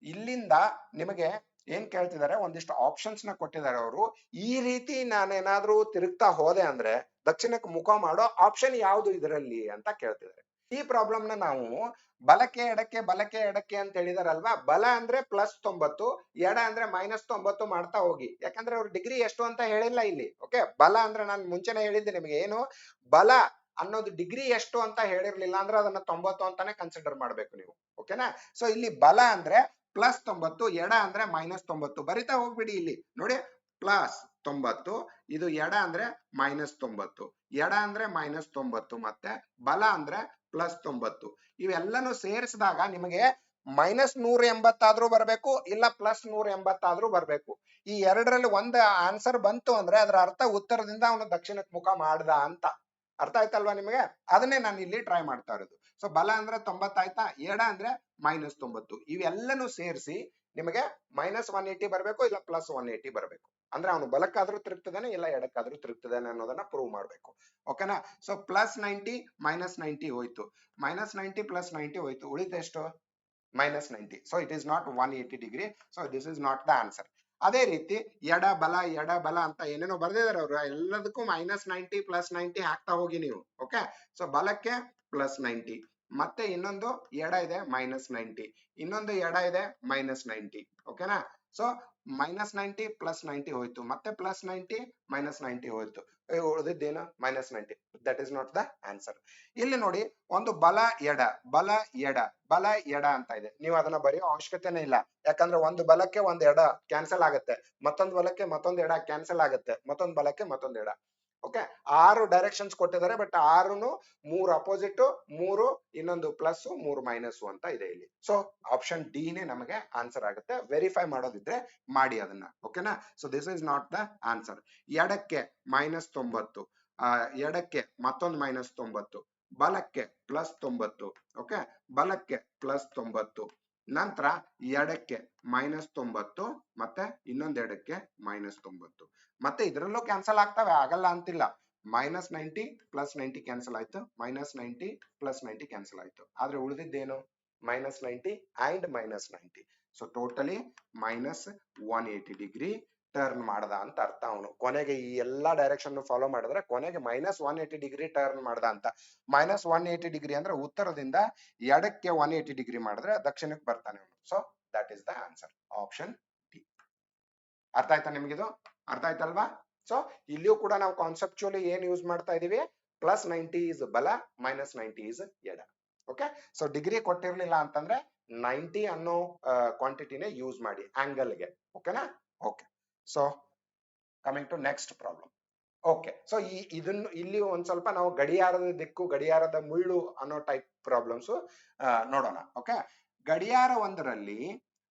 ಇಲ್ಲಿಂದ ನಿಮಗೆ ಏನ್ ಕೇಳ್ತಿದ್ದಾರೆ, ಒಂದಿಷ್ಟು ಆಪ್ಷನ್ಸ್ ನ ಕೊಟ್ಟಿದ್ದಾರೆ ಅವರು. ಈ ರೀತಿ ನಾನೇನಾದ್ರೂ ತಿರುಗ್ತಾ ಹೋದೆ ಅಂದ್ರೆ ದಕ್ಷಿಣಕ್ಕೆ ಮುಖ ಮಾಡೋ ಆಪ್ಷನ್ ಯಾವುದು ಇದರಲ್ಲಿ ಅಂತ ಕೇಳ್ತಿದ್ದಾರೆ. ಈ ಪ್ರಾಬ್ಲಮ್ ನ ನಾವು ಬಲಕ್ಕೆ ಎಡಕ್ಕೆ ಬಲಕ್ಕೆ ಎಡಕ್ಕೆ ಅಂತ ಹೇಳಿದಾರಲ್ವಾ. ಬಲ ಅಂದ್ರೆ +90, ಎಡ ಅಂದ್ರೆ -90 ಮಾಡ್ತಾ ಹೋಗಿ. ಯಾಕಂದ್ರೆ ಅವ್ರು ಡಿಗ್ರಿ ಎಷ್ಟು ಅಂತ ಹೇಳಿಲ್ಲ ಇಲ್ಲಿ. ಓಕೆ, ಬಲ ಅಂದ್ರೆ ನಾನು ಮುಂಚೆನೆ ಹೇಳಿದ್ದೆ ನಿಮಗೆ, ಏನು ಬಲ ಅನ್ನೋದು ಡಿಗ್ರಿ ಎಷ್ಟು ಅಂತ ಹೇಳಿರ್ಲಿಲ್ಲ ಅಂದ್ರೆ ಅದನ್ನ 90 ಅಂತಾನೆ ಕನ್ಸಿಡರ್ ಮಾಡ್ಬೇಕು ನೀವು. ಓಕೆನಾ? ಸೊ ಇಲ್ಲಿ ಬಲ ಅಂದ್ರೆ +90, ಎಡ ಅಂದ್ರೆ -90. ಬರಿತಾ ಹೋಗ್ಬಿಡಿ ಇಲ್ಲಿ ನೋಡಿ. +90, ಇದು ಎಡ ಅಂದ್ರೆ -90, ಎಡ ಅಂದ್ರೆ -90 ಮತ್ತೆ ಬಲ ಅಂದ್ರೆ +90. ಇವೆಲ್ಲನೂ ಸೇರಿಸಿದಾಗ ನಿಮಗೆ -180 ಆದ್ರೂ ಬರ್ಬೇಕು, ಇಲ್ಲ +180 ಆದ್ರೂ ಬರ್ಬೇಕು. ಈ ಎರಡರಲ್ಲಿ ಒಂದು ಆನ್ಸರ್ ಬಂತು ಅಂದ್ರೆ ಅದರ ಅರ್ಥ ಉತ್ತರದಿಂದ ಅವನು ದಕ್ಷಿಣಕ್ಕೆ ಮುಖ ಮಾಡ್ದ ಅಂತ. ಅರ್ಥ ಆಯ್ತಲ್ವಾ ನಿಮಗೆ? ಅದನ್ನೇ ನಾನು ಇಲ್ಲಿ ಟ್ರೈ ಮಾಡ್ತಾ ಇರೋದು. ಸೊ ಬಲ ಅಂದ್ರೆ 90 ಆಯ್ತಾ, ಎಡ ಅಂದ್ರೆ -90. ಇವೆಲ್ಲನೂ ಸೇರಿಸಿ ನಿಮಗೆ -180 ಬರ್ಬೇಕು, ಇಲ್ಲ +180 ಬರ್ಬೇಕು. ಅಂದ್ರೆ ಅವನು ಬಲಕ್ಕಾದ್ರೂ ತಿರುಗ್ತಿದ್ದಾನೆ, ಇಲ್ಲ ಎಡಕ್ಕಾದ್ರೂ ತಿರುಗ್ತಿದ್ದಾನೆ ಅನ್ನೋದನ್ನ ಪ್ರೂವ್ ಮಾಡ್ಬೇಕು. ಓಕೆನಾ? ಸೊ +90 -90 ಹೋಯ್ತು, -90 +90 ಹೋಯ್ತು, ಉಳಿದ ಎಷ್ಟು? -90. So it is not 180 degree. So this is not the answer. ಅದೇ ರೀತಿ ಎಡ ಬಲ ಅಂತ ಏನೇನೋ ಬರ್ದಿದ್ದಾರೆ ಅವರು. ಎಲ್ಲದಕ್ಕೂ -90 +90 ಹಾಕ್ತಾ ಹೋಗಿ ನೀವು. ಓಕೆ, ಸೊ ಬಲಕ್ಕೆ +90, ಮತ್ತೆ ಇನ್ನೊಂದು ಎಡ ಇದೆ -90, ಇನ್ನೊಂದು ಎಡ ಇದೆ -90. ಓಕೆನಾ? ಸೊ -90 +90 ಹೋಯ್ತು, ಮತ್ತೆ +90 -90 ಹೋಯ್ತು, ಉಳಿದಿದ್ದೇನು -90. That is not the answer. ಇಲ್ಲಿ ನೋಡಿ, ಒಂದು ಬಲ ಎಡ ಅಂತ ಇದೆ. ನೀವು ಅದನ್ನ ಬರೆಯೋ ಅವಶ್ಯಕತೆನೇ ಇಲ್ಲ. ಯಾಕಂದ್ರೆ ಒಂದು ಬಲಕ್ಕೆ ಒಂದು ಎಡ ಕ್ಯಾನ್ಸಲ್ ಆಗುತ್ತೆ, ಮತ್ತೊಂದು ಬಲಕ್ಕೆ ಮತ್ತೊಂದು ಎಡ ಕ್ಯಾನ್ಸಲ್ ಆಗುತ್ತೆ, ಮತ್ತೊಂದು ಬಲಕ್ಕೆ ಮತ್ತೊಂದು ಎಡ. ಓಕೆ, 6 ಡೈರೆಕ್ಷನ್ಸ್ ಕೊಟ್ಟಿದ್ದಾರೆ. ಬಟ್ 6ನು 3 ಅಪೋಸಿಟ್, 3 ಇನ್ನೊಂದು ಪ್ಲಸ್, 3 ಮೈನಸ್ ಅಂತ ಇದೆ ಇಲ್ಲಿ. ಸೊ ಆಪ್ಷನ್ ಡಿ ನೇ ನಮಗೆ ಆನ್ಸರ್ ಆಗುತ್ತೆ. ವೆರಿಫೈ ಮಾಡೋದಿದ್ರೆ ಮಾಡಿ ಅದನ್ನ. ಓಕೆನಾ? So this is not the answer. ಎಡಕ್ಕೆ -90, ಎಡಕ್ಕೆ ಮತ್ತೊಂದು -90, ಬಲಕ್ಕೆ +90. ಓಕೆ, ಬಲಕ್ಕೆ +90, ನಂತರ ಎಡಕ್ಕೆ -90, ಮತ್ತೆ ಇನ್ನೊಂದು ಎಡಕ್ಕೆ -90. ಮತ್ತೆ ಇದರಲ್ಲೂ ಕ್ಯಾನ್ಸಲ್ ಆಗ್ತವೆ, ಆಗಲ್ಲ ಅಂತಿಲ್ಲ. -90 +90 ಕ್ಯಾನ್ಸಲ್ ಆಯ್ತು, -90 +90 ಕ್ಯಾನ್ಸಲ್ ಆಯ್ತು. ಆದ್ರೆ ಉಳಿದಿದ್ದೇನು? -90 and -90. So totally -180 degree turn ಮಾಡದ ಅಂತ ಅರ್ಥ. ಅವನು ಕೊನೆಗೆ ಈ ಎಲ್ಲಾ ಡೈರೆಕ್ಷನ್ ಫಾಲೋ ಮಾಡಿದ್ರೆ ಕೊನೆಗೆ -180 ಡಿಗ್ರಿ ಟರ್ನ್ ಮಾಡ್ದ ಅಂತ. -180 ಡಿಗ್ರಿ ಅಂದ್ರೆ ಉತ್ತರದಿಂದ ಎಡಕ್ಕೆ 180 ಡಿಗ್ರಿ ಮಾಡಿದ್ರೆ ದಕ್ಷಿಣಕ್ಕೆ ಬರ್ತಾನೆ ಅವನು. So that is the answer, option D. ಅರ್ಥ ಆಯ್ತಾ ನಿಮ್ಗಿದು? ಅರ್ಥ ಆಯ್ತಲ್ವಾ? ಸೊ ಇಲ್ಲಿಯೂ ಕೂಡ ನಾವು ಕಾನ್ಸೆಪ್ಚುಯಲಿ ಏನ್ ಯೂಸ್ ಮಾಡ್ತಾ ಇದೀವಿ? +90 ಇಸ್ ಬಲ, -90 ಇಸ್ ಎಡ. ಓಕೆ, ಸೊ ಡಿಗ್ರಿ ಕೊಟ್ಟಿರ್ಲಿಲ್ಲ ಅಂತಂದ್ರೆ 90 ಅನ್ನೋ ಕ್ವಾಂಟಿಟಿನೇ ಯೂಸ್ ಮಾಡಿ ಆಂಗಲ್ಗೆ. ಓಕೆನಾ? Okay. So coming to next problem. Okay. So ಇದನ್ನು ಇಲ್ಲಿ ಒಂದ್ ಸ್ವಲ್ಪ ನಾವು ಗಡಿಯಾರದ ದಿಕ್ಕು, ಗಡಿಯಾರದ ಮುಳ್ಳು ಅನ್ನೋ ಟೈಪ್ ಪ್ರಾಬ್ಲಮ್ಸ್ ನೋಡೋಣ. ಓಕೆ. ಗಡಿಯಾರ ಒಂದರಲ್ಲಿ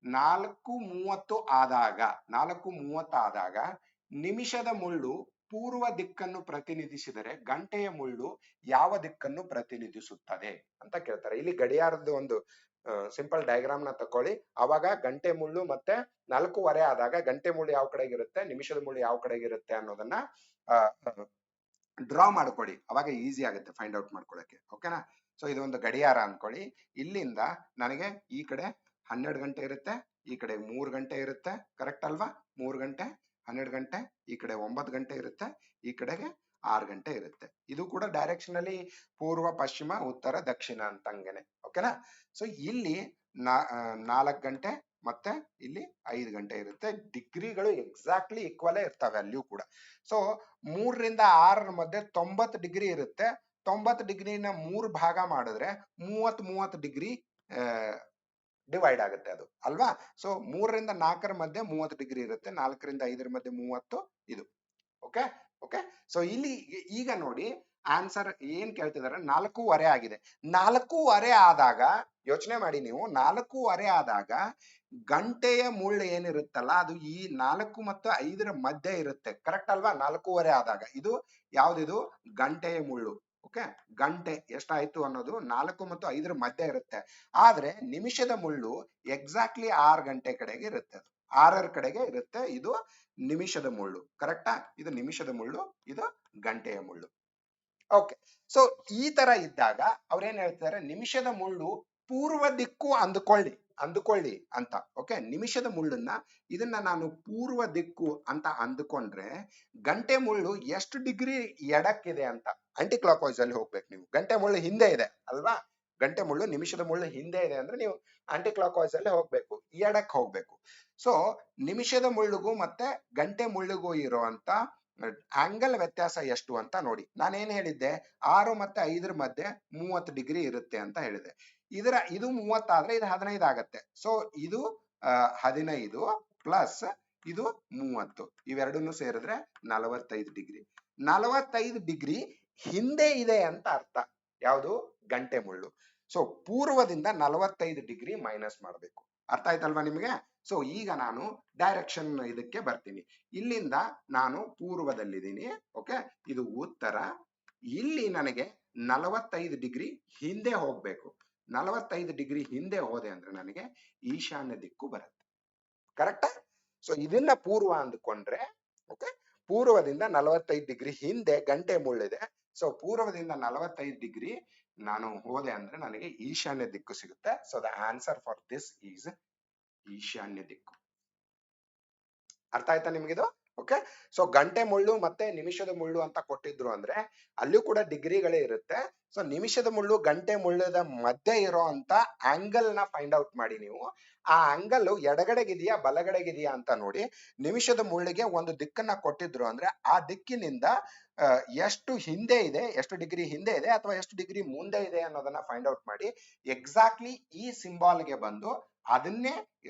4:30 ಆದಾಗ, 4:30 ಆದಾಗ ನಿಮಿಷದ ಮುಳ್ಳು ಪೂರ್ವ ದಿಕ್ಕನ್ನು ಪ್ರತಿನಿಧಿಸಿದರೆ ಗಂಟೆಯ ಮುಳ್ಳು ಯಾವ ದಿಕ್ಕನ್ನು ಪ್ರತಿನಿಧಿಸುತ್ತದೆ ಅಂತ ಕೇಳ್ತಾರೆ. ಇಲ್ಲಿ ಗಡಿಯಾರದ ಒಂದು ಸಿಂಪಲ್ ಡಯಾಗ್ರಾಮ್ ನ ತಕೊಳ್ಳಿ. ಅವಾಗ ಗಂಟೆ ಮುಳ್ಳು ಮತ್ತೆ 4:15 ಆದಾಗ ಗಂಟೆ ಮುಳ್ಳು ಯಾವ ಕಡೆಗಿರುತ್ತೆ, ನಿಮಿಷದ ಮುಳ್ಳು ಯಾವ ಕಡೆಗಿರುತ್ತೆ ಅನ್ನೋದನ್ನ ಡ್ರಾ ಮಾಡ್ಕೊಳ್ಳಿ. ಅವಾಗ ಈಸಿ ಆಗುತ್ತೆ ಫೈಂಡ್ ಔಟ್ ಮಾಡ್ಕೊಳಕ್ಕೆ. ಓಕೆನಾ? ಸೊ ಇದೊಂದು ಗಡಿಯಾರ ಅನ್ಕೊಳ್ಳಿ. ಇಲ್ಲಿಂದ ನನಗೆ ಈ ಕಡೆ 12 ಗಂಟೆ ಇರುತ್ತೆ, ಈ ಕಡೆ 3 ಗಂಟೆ ಇರುತ್ತೆ. ಕರೆಕ್ಟ್ ಅಲ್ವಾ? 3 ಗಂಟೆ, 12 ಗಂಟೆ, ಈ ಕಡೆ 9 ಗಂಟೆ ಇರುತ್ತೆ, ಈ ಕಡೆಗೆ 6 ಗಂಟೆ ಇರುತ್ತೆ. ಇದು ಕೂಡ ಡೈರೆಕ್ಷನ್ ಅಲ್ಲಿ ಪೂರ್ವ, ಪಶ್ಚಿಮ, ಉತ್ತರ, ದಕ್ಷಿಣ ಅಂತ ಹಂಗೇನೆ. ಓಕೆನಾ? ಸೊ ಇಲ್ಲಿ 4 ಗಂಟೆ ಮತ್ತೆ ಇಲ್ಲಿ 5 ಗಂಟೆ ಇರುತ್ತೆ. ಡಿಗ್ರಿಗಳು ಎಕ್ಸಾಕ್ಟ್ಲಿ ಈಕ್ವಲ್ ಇರ್ತವೆ ಅಲ್ಲಿಯೂ ಕೂಡ. ಸೊ 3 ರಿಂದ 6 ಮಧ್ಯೆ 90 ಡಿಗ್ರಿ ಇರುತ್ತೆ. 90 ಡಿಗ್ರಿನ 3 ಭಾಗ ಮಾಡಿದ್ರೆ 30 ಡಿಗ್ರಿ ಡಿವೈಡ್ ಆಗುತ್ತೆ ಅದು ಅಲ್ವಾ? ಸೊ 3 ರಿಂದ 4 ಮಧ್ಯೆ 30 ಡಿಗ್ರಿ ಇರುತ್ತೆ, 4 ರಿಂದ 5 ಮಧ್ಯೆ 30 ಇದು. ಓಕೆ. ಓಕೆ. ಸೊ ಇಲ್ಲಿ ಈಗ ನೋಡಿ ಆನ್ಸರ್ ಏನ್ ಕೇಳ್ತಿದಾರೆ, 4:15 ಆಗಿದೆ. 4:15 ಆದಾಗ ಯೋಚನೆ ಮಾಡಿ ನೀವು, 4:15 ಆದಾಗ ಗಂಟೆಯ ಮುಳ್ಳು ಏನಿರುತ್ತಲ್ಲ ಅದು ಈ 4 ಮತ್ತು 5 ಮಧ್ಯೆ ಇರುತ್ತೆ. ಕರೆಕ್ಟ್ ಅಲ್ವಾ? 4:15 ಆದಾಗ ಇದು ಯಾವ್ದಿದು? ಗಂಟೆಯ ಮುಳ್ಳು. ಓಕೆ. ಗಂಟೆ ಎಷ್ಟಾಯ್ತು ಅನ್ನೋದು 4 ಮತ್ತು 5 ಮಧ್ಯೆ ಇರುತ್ತೆ. ಆದ್ರೆ ನಿಮಿಷದ ಮುಳ್ಳು ಎಕ್ಸಾಕ್ಟ್ಲಿ 6 ಗಂಟೆ ಕಡೆಗೆ ಇರುತ್ತೆ, ಅದು 6 ಕಡೆಗೆ ಇರುತ್ತೆ. ಇದು ನಿಮಿಷದ ಮುಳ್ಳು. ಕರೆಕ್ಟಾ? ಇದು ನಿಮಿಷದ ಮುಳ್ಳು, ಇದು ಗಂಟೆಯ ಮುಳ್ಳು. ಓಕೆ. ಸೊ ಈ ತರ ಇದ್ದಾಗ ಅವ್ರೇನ್ ಹೇಳ್ತಾರೆ, ನಿಮಿಷದ ಮುಳ್ಳು ಪೂರ್ವ ದಿಕ್ಕು ಅಂದುಕೊಳ್ಳಿ ಅಂತ. ಓಕೆ. ನಿಮಿಷದ ಮುಳ್ಳನ್ನ ಇದನ್ನ ನಾನು ಪೂರ್ವ ದಿಕ್ಕು ಅಂತ ಅಂದುಕೊಂಡ್ರೆ ಗಂಟೆ ಮುಳ್ಳು ಎಷ್ಟು ಡಿಗ್ರಿ ಎಡಕ್ಕಿದೆ ಅಂತ ಆಂಟಿ ಕ್ಲಾಕ್ ವೈಸ್ ಅಲ್ಲಿ ಹೋಗ್ಬೇಕು ನೀವು. ಗಂಟೆ ಮುಳ್ಳು ಹಿಂದೆ ಇದೆ ಅಲ್ವಾ? ಗಂಟೆ ಮುಳ್ಳು ನಿಮಿಷದ ಮುಳ್ಳು ಹಿಂದೆ ಇದೆ ಅಂದ್ರೆ ನೀವು ಆಂಟಿ ಕ್ಲಾಕ್ ವೈಸ್ ಅಲ್ಲಿ ಹೋಗ್ಬೇಕು, ಎಡಕ್ಕೆ ಹೋಗ್ಬೇಕು. ಸೊ ನಿಮಿಷದ ಮುಳ್ಳುಗೂ ಮತ್ತೆ ಗಂಟೆ ಮುಳ್ಳುಗೂ ಇರುವಂತ ಆಂಗಲ್ ವ್ಯತ್ಯಾಸ ಎಷ್ಟು ಅಂತ ನೋಡಿ. ನಾನೇನ್ ಹೇಳಿದ್ದೆ, 6 ಮತ್ತೆ 5 ಮಧ್ಯೆ 30 ಡಿಗ್ರಿ ಇರುತ್ತೆ ಅಂತ ಹೇಳಿದೆ. ಇದು 30 ಆದ್ರೆ ಇದು 15 ಆಗತ್ತೆ. ಸೊ ಇದು 15 ಪ್ಲಸ್ ಇದು 30, ಇವೆರಡನ್ನು ಸೇರಿದ್ರೆ 45 ಡಿಗ್ರಿ. 45 ಡಿಗ್ರಿ ಹಿಂದೆ ಇದೆ ಅಂತ ಅರ್ಥ. ಯಾವುದು? ಗಂಟೆ ಮುಳ್ಳು. ಸೊ ಪೂರ್ವದಿಂದ 45 ಡಿಗ್ರಿ ಮೈನಸ್ ಮಾಡಬೇಕು. ಅರ್ಥ ಆಯ್ತಲ್ವಾ ನಿಮಗೆ? ಸೊ ಈಗ ನಾನು ಡೈರೆಕ್ಷನ್ ಇದಕ್ಕೆ ಬರ್ತೀನಿ. ಇಲ್ಲಿಂದ ನಾನು ಪೂರ್ವದಲ್ಲಿದ್ದೀನಿ. ಓಕೆ. ಇದು ಉತ್ತರ. ಇಲ್ಲಿ ನನಗೆ 45 ಡಿಗ್ರಿ ಹಿಂದೆ ಹೋಗ್ಬೇಕು. 45 ಡಿಗ್ರಿ ಹಿಂದೆ ಹೋದೆ ಅಂದ್ರೆ ನನಗೆ ಈಶಾನ್ಯ ದಿಕ್ಕು ಬರುತ್ತೆ. ಕರೆಕ್ಟಾ? ಸೊ ಇದನ್ನ ಪೂರ್ವ ಅಂದ್ಕೊಂಡ್ರೆ, ಓಕೆ, ಪೂರ್ವದಿಂದ 45 ಡಿಗ್ರಿ ಹಿಂದೆ ಗಂಟೆ ಮುಳ್ಳಿದೆ. ಸೊ ಪೂರ್ವದಿಂದ 45 ಡಿಗ್ರಿ ನಾನು ಹೋದೆ ಅಂದ್ರೆ ನನಗೆ ಈಶಾನ್ಯ ದಿಕ್ಕು ಸಿಗುತ್ತೆ. So the answer for this is ಈಶಾನ್ಯ ದಿಕ್ಕು. ಅರ್ಥ ಆಯ್ತಾ ನಿಮ್ಗಿದು? ಓಕೆ. ಸೊ ಗಂಟೆ ಮುಳ್ಳು ಮತ್ತೆ ನಿಮಿಷದ ಮುಳ್ಳು ಅಂತ ಕೊಟ್ಟಿದ್ರು ಅಂದ್ರೆ ಅಲ್ಲಿಯೂ ಕೂಡ ಡಿಗ್ರಿಗಳೇ ಇರುತ್ತೆ. ಸೊ ನಿಮಿಷದ ಮುಳ್ಳು ಗಂಟೆ ಮುಳ್ಳದ ಮಧ್ಯೆ ಇರೋ ಅಂತ ಆಂಗಲ್ ನ ಫೈಂಡ್ ಔಟ್ ಮಾಡಿ ನೀವು. ಆ ಆಂಗಲ್ ಎಡಗಡೆಗಿದೆಯಾ ಬಲಗಡೆಗಿದೆಯಾ ಅಂತ ನೋಡಿ. ನಿಮಿಷದ ಮುಳ್ಳಿಗೆ ಒಂದು ದಿಕ್ಕನ್ನ ಕೊಟ್ಟಿದ್ರು ಅಂದ್ರೆ ಆ ದಿಕ್ಕಿನಿಂದ ಎಷ್ಟು ಹಿಂದೆ ಇದೆ, ಎಷ್ಟು ಡಿಗ್ರಿ ಹಿಂದೆ ಇದೆ ಅಥವಾ ಎಷ್ಟು ಡಿಗ್ರಿ ಮುಂದೆ ಇದೆ ಅನ್ನೋದನ್ನ ಫೈಂಡ್ ಔಟ್ ಮಾಡಿ ಎಕ್ಸಾಕ್ಟ್ಲಿ ಈ ಸಿಂಬಾಲ್ಗೆ ಬಂದು ಅದನ್ನೇ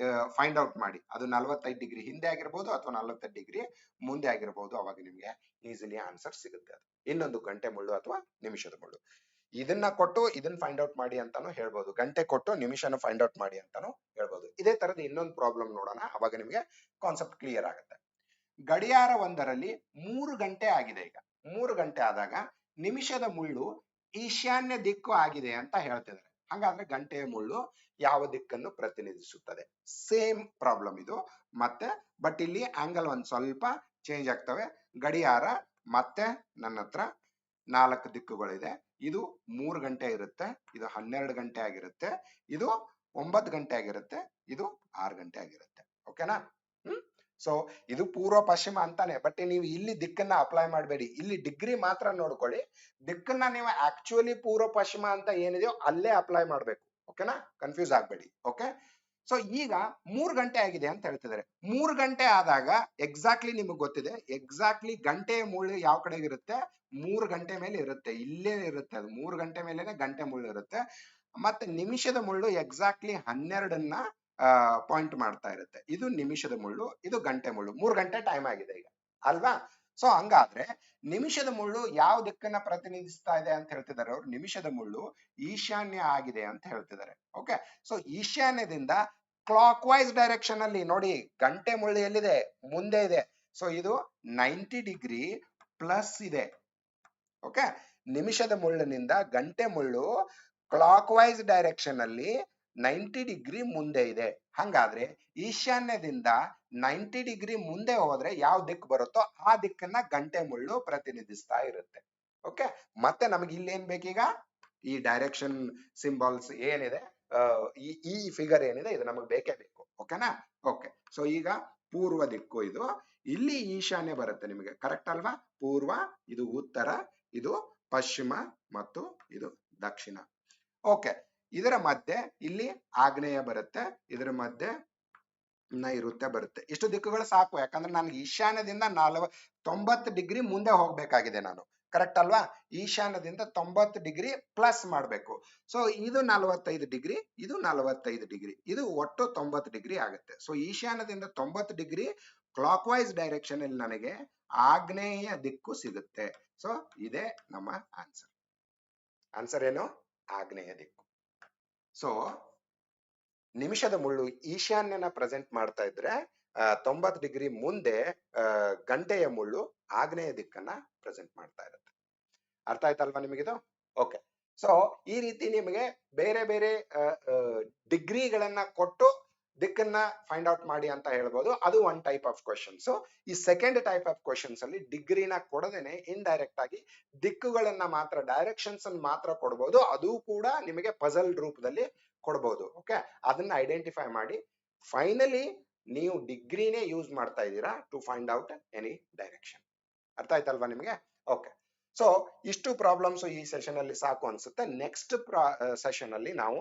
ಫೈಂಡ್ ಔಟ್ ಮಾಡಿ. ಅದು 45 ಡಿಗ್ರಿ ಹಿಂದೆ ಆಗಿರ್ಬೋದು ಅಥವಾ 45 ಡಿಗ್ರಿ ಮುಂದೆ ಆಗಿರ್ಬೋದು. ಅವಾಗ ನಿಮ್ಗೆ ಈಸಿಲಿ ಆನ್ಸರ್ ಸಿಗುತ್ತೆ. ಅದು ಇನ್ನೊಂದು ಗಂಟೆ ಮುಳ್ಳು ಅಥವಾ ನಿಮಿಷದ ಮುಳ್ಳು. ಇದನ್ನ ಕೊಟ್ಟು ಇದನ್ನ ಫೈಂಡ್ ಔಟ್ ಮಾಡಿ ಅಂತಾನು ಹೇಳ್ಬೋದು, ಗಂಟೆ ಕೊಟ್ಟು ನಿಮಿಷನ ಫೈಂಡ್ ಔಟ್ ಮಾಡಿ ಅಂತಾನು ಹೇಳ್ಬೋದು. ಇದೇ ತರದ ಇನ್ನೊಂದು ಪ್ರಾಬ್ಲಮ್ ನೋಡೋಣ, ಅವಾಗ ನಿಮ್ಗೆ ಕಾನ್ಸೆಪ್ಟ್ ಕ್ಲಿಯರ್ ಆಗುತ್ತೆ. ಗಡಿಯಾರ ಒಂದರಲ್ಲಿ 3 ಗಂಟೆ ಆಗಿದೆ. ಈಗ 3 ಗಂಟೆ ಆದಾಗ ನಿಮಿಷದ ಮುಳ್ಳು ಈಶಾನ್ಯ ದಿಕ್ಕು ಆಗಿದೆ ಅಂತ ಹೇಳ್ತಿದ್ದಾರೆ. ಹಾಗಾದ್ರೆ ಗಂಟೆಯ ಮುಳ್ಳು ಯಾವ ದಿಕ್ಕನ್ನು ಪ್ರತಿನಿಧಿಸುತ್ತದೆ? ಸೇಮ್ ಪ್ರಾಬ್ಲಮ್ ಇದು ಮತ್ತೆ, ಬಟ್ ಇಲ್ಲಿ ಆಂಗಲ್ ಒಂದ್ ಸ್ವಲ್ಪ ಚೇಂಜ್ ಆಗ್ತವೆ. ಗಡಿಯಾರ ಮತ್ತೆ ನನ್ನ ಹತ್ರ 4 ದಿಕ್ಕುಗಳಿದೆ. ಇದು 3 ಗಂಟೆ ಇರುತ್ತೆ, ಇದು 12 ಗಂಟೆ ಆಗಿರುತ್ತೆ, ಇದು 9 ಗಂಟೆ ಆಗಿರುತ್ತೆ, ಇದು 6 ಗಂಟೆ ಆಗಿರುತ್ತೆ. ಓಕೆನಾ? ಸೊ ಇದು ಪೂರ್ವ ಪಶ್ಚಿಮ ಅಂತಾನೆ, ಬಟ್ ನೀವು ಇಲ್ಲಿ ದಿಕ್ಕನ್ನ ಅಪ್ಲೈ ಮಾಡಬೇಡಿ. ಇಲ್ಲಿ ಡಿಗ್ರಿ ಮಾತ್ರ ನೋಡ್ಕೊಳ್ಳಿ. ದಿಕ್ಕನ್ನ ನೀವು ಆಕ್ಚುಲಿ ಪೂರ್ವ ಪಶ್ಚಿಮ ಅಂತ ಏನಿದೆಯೋ ಅಲ್ಲೇ ಅಪ್ಲೈ ಮಾಡ್ಬೇಕು. ಓಕೆನಾ? ಕನ್ಫ್ಯೂಸ್ ಆಗ್ಬೇಡಿ. ಓಕೆ. ಸೊ ಈಗ 3 ಗಂಟೆ ಆಗಿದೆ ಅಂತ ಹೇಳ್ತಿದ್ದಾರೆ. 3 ಗಂಟೆ ಆದಾಗ ಎಕ್ಸಾಕ್ಟ್ಲಿ ನಿಮಗೆ ಗೊತ್ತಿದೆ, ಎಕ್ಸಾಕ್ಟ್ಲಿ ಗಂಟೆಯ ಮುಳ್ಳು ಯಾವ ಕಡೆಗೆ ಇರುತ್ತೆ? 3 ಗಂಟೆ ಮೇಲೆ ಇರುತ್ತೆ, ಇಲ್ಲೇ ಇರುತ್ತೆ. ಅದು 3 ಗಂಟೆ ಮೇಲೆನೆ ಗಂಟೆ ಮುಳ್ಳು ಇರುತ್ತೆ. ಮತ್ತೆ ನಿಮಿಷದ ಮುಳ್ಳು ಎಕ್ಸಾಕ್ಟ್ಲಿ 12ನ್ನ ಪಾಯಿಂಟ್ ಮಾಡ್ತಾ ಇರುತ್ತೆ. ಇದು ನಿಮಿಷದ ಮುಳ್ಳು, ಇದು ಗಂಟೆ ಮುಳ್ಳು. 3 ಗಂಟೆ ಟೈಮ್ ಆಗಿದೆ ಈಗ ಅಲ್ವಾ? ಸೊ ಹಂಗಾದ್ರೆ ನಿಮಿಷದ ಮುಳ್ಳು ಯಾವ ದಿಕ್ಕನ್ನ ಪ್ರತಿನಿಧಿಸ್ತಾ ಇದೆ ಅಂತ ಹೇಳ್ತಿದ್ದಾರೆ ಅವ್ರು. ನಿಮಿಷದ ಮುಳ್ಳು ಈಶಾನ್ಯ ಆಗಿದೆ ಅಂತ ಹೇಳ್ತಿದ್ದಾರೆ. ಓಕೆ, ಸೊ ಈಶಾನ್ಯದಿಂದ ಕ್ಲಾಕ್ ವೈಸ್ ಡೈರೆಕ್ಷನ್ ಅಲ್ಲಿ ನೋಡಿ, ಗಂಟೆ ಮುಳ್ಳು ಎಲ್ಲಿದೆ? ಮುಂದೆ ಇದೆ. ಸೊ ಇದು 90 ಡಿಗ್ರಿ ಪ್ಲಸ್ ಇದೆ. ಓಕೆ, ನಿಮಿಷದ ಮುಳ್ಳಿನಿಂದ ಗಂಟೆ ಮುಳ್ಳು ಕ್ಲಾಕ್ ವೈಸ್ ಡೈರೆಕ್ಷನ್ ಅಲ್ಲಿ 90 ಡಿಗ್ರಿ ಮುಂದೆ ಇದೆ. ಹಂಗಾದ್ರೆ ಈಶಾನ್ಯದಿಂದ 90 ಡಿಗ್ರಿ ಮುಂದೆ ಹೋದ್ರೆ ಯಾವ ದಿಕ್ಕು ಬರುತ್ತೋ ಆ ದಿಕ್ಕನ್ನ ಗಂಟೆ ಮುಳ್ಳು ಪ್ರತಿನಿಧಿಸ್ತಾ ಇರುತ್ತೆ. ಓಕೆ, ಮತ್ತೆ ನಮಗೆ ಇಲ್ಲಿ ಏನ್ ಬೇಕೀಗ? ಈ ಡೈರೆಕ್ಷನ್ ಸಿಂಬಾಲ್ಸ್ ಏನಿದೆ, ಈ ಫಿಗರ್ ಏನಿದೆ, ಇದು ನಮಗೆ ಬೇಕೇ ಬೇಕು. ಓಕೆನಾ? ಓಕೆ, ಸೊ ಈಗ ಪೂರ್ವ ದಿಕ್ಕು ಇದು. ಇಲ್ಲಿ ಈಶಾನ್ಯ ಬರುತ್ತೆ ನಿಮಗೆ, ಕರೆಕ್ಟ್ ಅಲ್ವಾ? ಪೂರ್ವ, ಇದು ಉತ್ತರ, ಇದು ಪಶ್ಚಿಮ ಮತ್ತು ಇದು ದಕ್ಷಿಣ. ಓಕೆ, ಇದರ ಮಧ್ಯೆ ಇಲ್ಲಿ ಆಗ್ನೇಯ ಬರುತ್ತೆ, ಇದರ ಮಧ್ಯೆ ನೈಋತ್ಯ ಬರುತ್ತೆ. ಇಷ್ಟು ದಿಕ್ಕುಗಳು ಸಾಕು, ಯಾಕಂದ್ರೆ ನನಗೆ ಈಶಾನ್ಯದಿಂದ 90 ಡಿಗ್ರಿ ಮುಂದೆ ಹೋಗ್ಬೇಕಾಗಿದೆ ನಾನು, ಕರೆಕ್ಟ್ ಅಲ್ವಾ? ಈಶಾನ್ಯದಿಂದ 90 ಡಿಗ್ರಿ ಪ್ಲಸ್ ಮಾಡಬೇಕು. ಸೊ ಇದು 45 ಡಿಗ್ರಿ, ಇದು 45 ಡಿಗ್ರಿ, ಇದು ಒಟ್ಟು 90 ಡಿಗ್ರಿ ಆಗುತ್ತೆ. ಸೊ ಈಶಾನ್ಯದಿಂದ 90 ಡಿಗ್ರಿ ಕ್ಲಾಕ್ ವೈಸ್ ಡೈರೆಕ್ಷನ್ ಅಲ್ಲಿ ನನಗೆ ಆಗ್ನೇಯ ದಿಕ್ಕು ಸಿಗುತ್ತೆ. ಸೊ ಇದೇ ನಮ್ಮ ಆನ್ಸರ್. ಆನ್ಸರ್ ಏನು? ಆಗ್ನೇಯ ದಿಕ್ಕು. ಸೊ ನಿಮಿಷದ ಮುಳ್ಳು ಈಶಾನ್ಯನ ಪ್ರೆಸೆಂಟ್ ಮಾಡ್ತಾ ಇದ್ರೆ 90 ಡಿಗ್ರಿ ಮುಂದೆ ಗಂಟೆಯ ಮುಳ್ಳು ಆಗ್ನೇಯ ದಿಕ್ಕನ್ನ ಪ್ರೆಸೆಂಟ್ ಮಾಡ್ತಾ ಇರುತ್ತೆ. ಅರ್ಥ ಆಯ್ತಲ್ವಾ ನಿಮಗಿದು? ಓಕೆ, ಸೊ ಈ ರೀತಿ ನಿಮಗೆ ಬೇರೆ ಬೇರೆ ಡಿಗ್ರಿಗಳನ್ನ ಕೊಟ್ಟು ದಿಕ್ಕನ್ನ ಫೈಂಡ್ ಔಟ್ ಮಾಡಿ ಅಂತ ಹೇಳ್ಬೋದು. ಅದು ಒನ್ ಟೈಪ್ ಆಫ್ ಕ್ವಶನ್ಸ್. ಈ ಸೆಕೆಂಡ್ ಟೈಪ್ ಆಫ್ ಕ್ವಶನ್ಸ್ ಅಲ್ಲಿ ಡಿಗ್ರಿನ ಕೊಡದೇನೆ ಇಂಡೈರೆಕ್ಟ್ ಆಗಿ ದಿಕ್ಕುಗಳನ್ನ ಮಾತ್ರ, ಡೈರೆಕ್ಷನ್ಸ್ ಅನ್ನು ಮಾತ್ರ ಕೊಡಬಹುದು. ಅದು ಕೂಡ ನಿಮಗೆ ಪಜಲ್ ರೂಪದಲ್ಲಿ ಕೊಡಬಹುದು. ಓಕೆ, ಅದನ್ನ ಐಡೆಂಟಿಫೈ ಮಾಡಿ ಫೈನಲಿ ನೀವು ಡಿಗ್ರಿನೇ ಯೂಸ್ ಮಾಡ್ತಾ ಇದ್ದೀರಾ to find out any direction. ಅರ್ಥ ಆಯ್ತಲ್ವಾ ನಿಮಗೆ? ಓಕೆ, ಸೊ ಇಷ್ಟು ಪ್ರಾಬ್ಲಮ್ಸ್ ಈ ಸೆಷನ್ ಅಲ್ಲಿ ಸಾಕು ಅನ್ಸುತ್ತೆ. ನೆಕ್ಸ್ಟ್ ಸೆಷನ್ ಅಲ್ಲಿ ನಾವು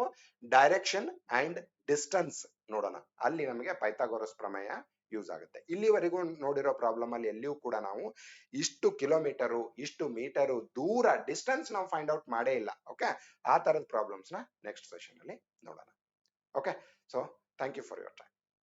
ಡೈರೆಕ್ಷನ್ ಅಂಡ್ ಡಿಸ್ಟೆನ್ಸ್ ನೋಡೋಣ. ಅಲ್ಲಿ ನಮಗೆ ಪೈಥಾಗೋರಸ್ ಪ್ರಮೇಯ ಯೂಸ್ ಆಗುತ್ತೆ. ಇಲ್ಲಿವರೆಗೂ ನೋಡಿರೋ ಪ್ರಾಬ್ಲಮ್ ಅಲ್ಲಿ ಎಲ್ಲಿಯೂ ಕೂಡ ನಾವು ಇಷ್ಟು ಕಿಲೋಮೀಟರು, ಇಷ್ಟು ಮೀಟರು ದೂರ ಡಿಸ್ಟೆನ್ಸ್ ನಾವು ಫೈಂಡ್ ಔಟ್ ಮಾಡೇ ಇಲ್ಲ. ಓಕೆ, ಆ ತರದ ಪ್ರಾಬ್ಲಮ್ಸ್ ನ ನೆಕ್ಸ್ಟ್ ಸೆಷನ್ ಅಲ್ಲಿ ನೋಡೋಣ. Okay, so thank you for your time.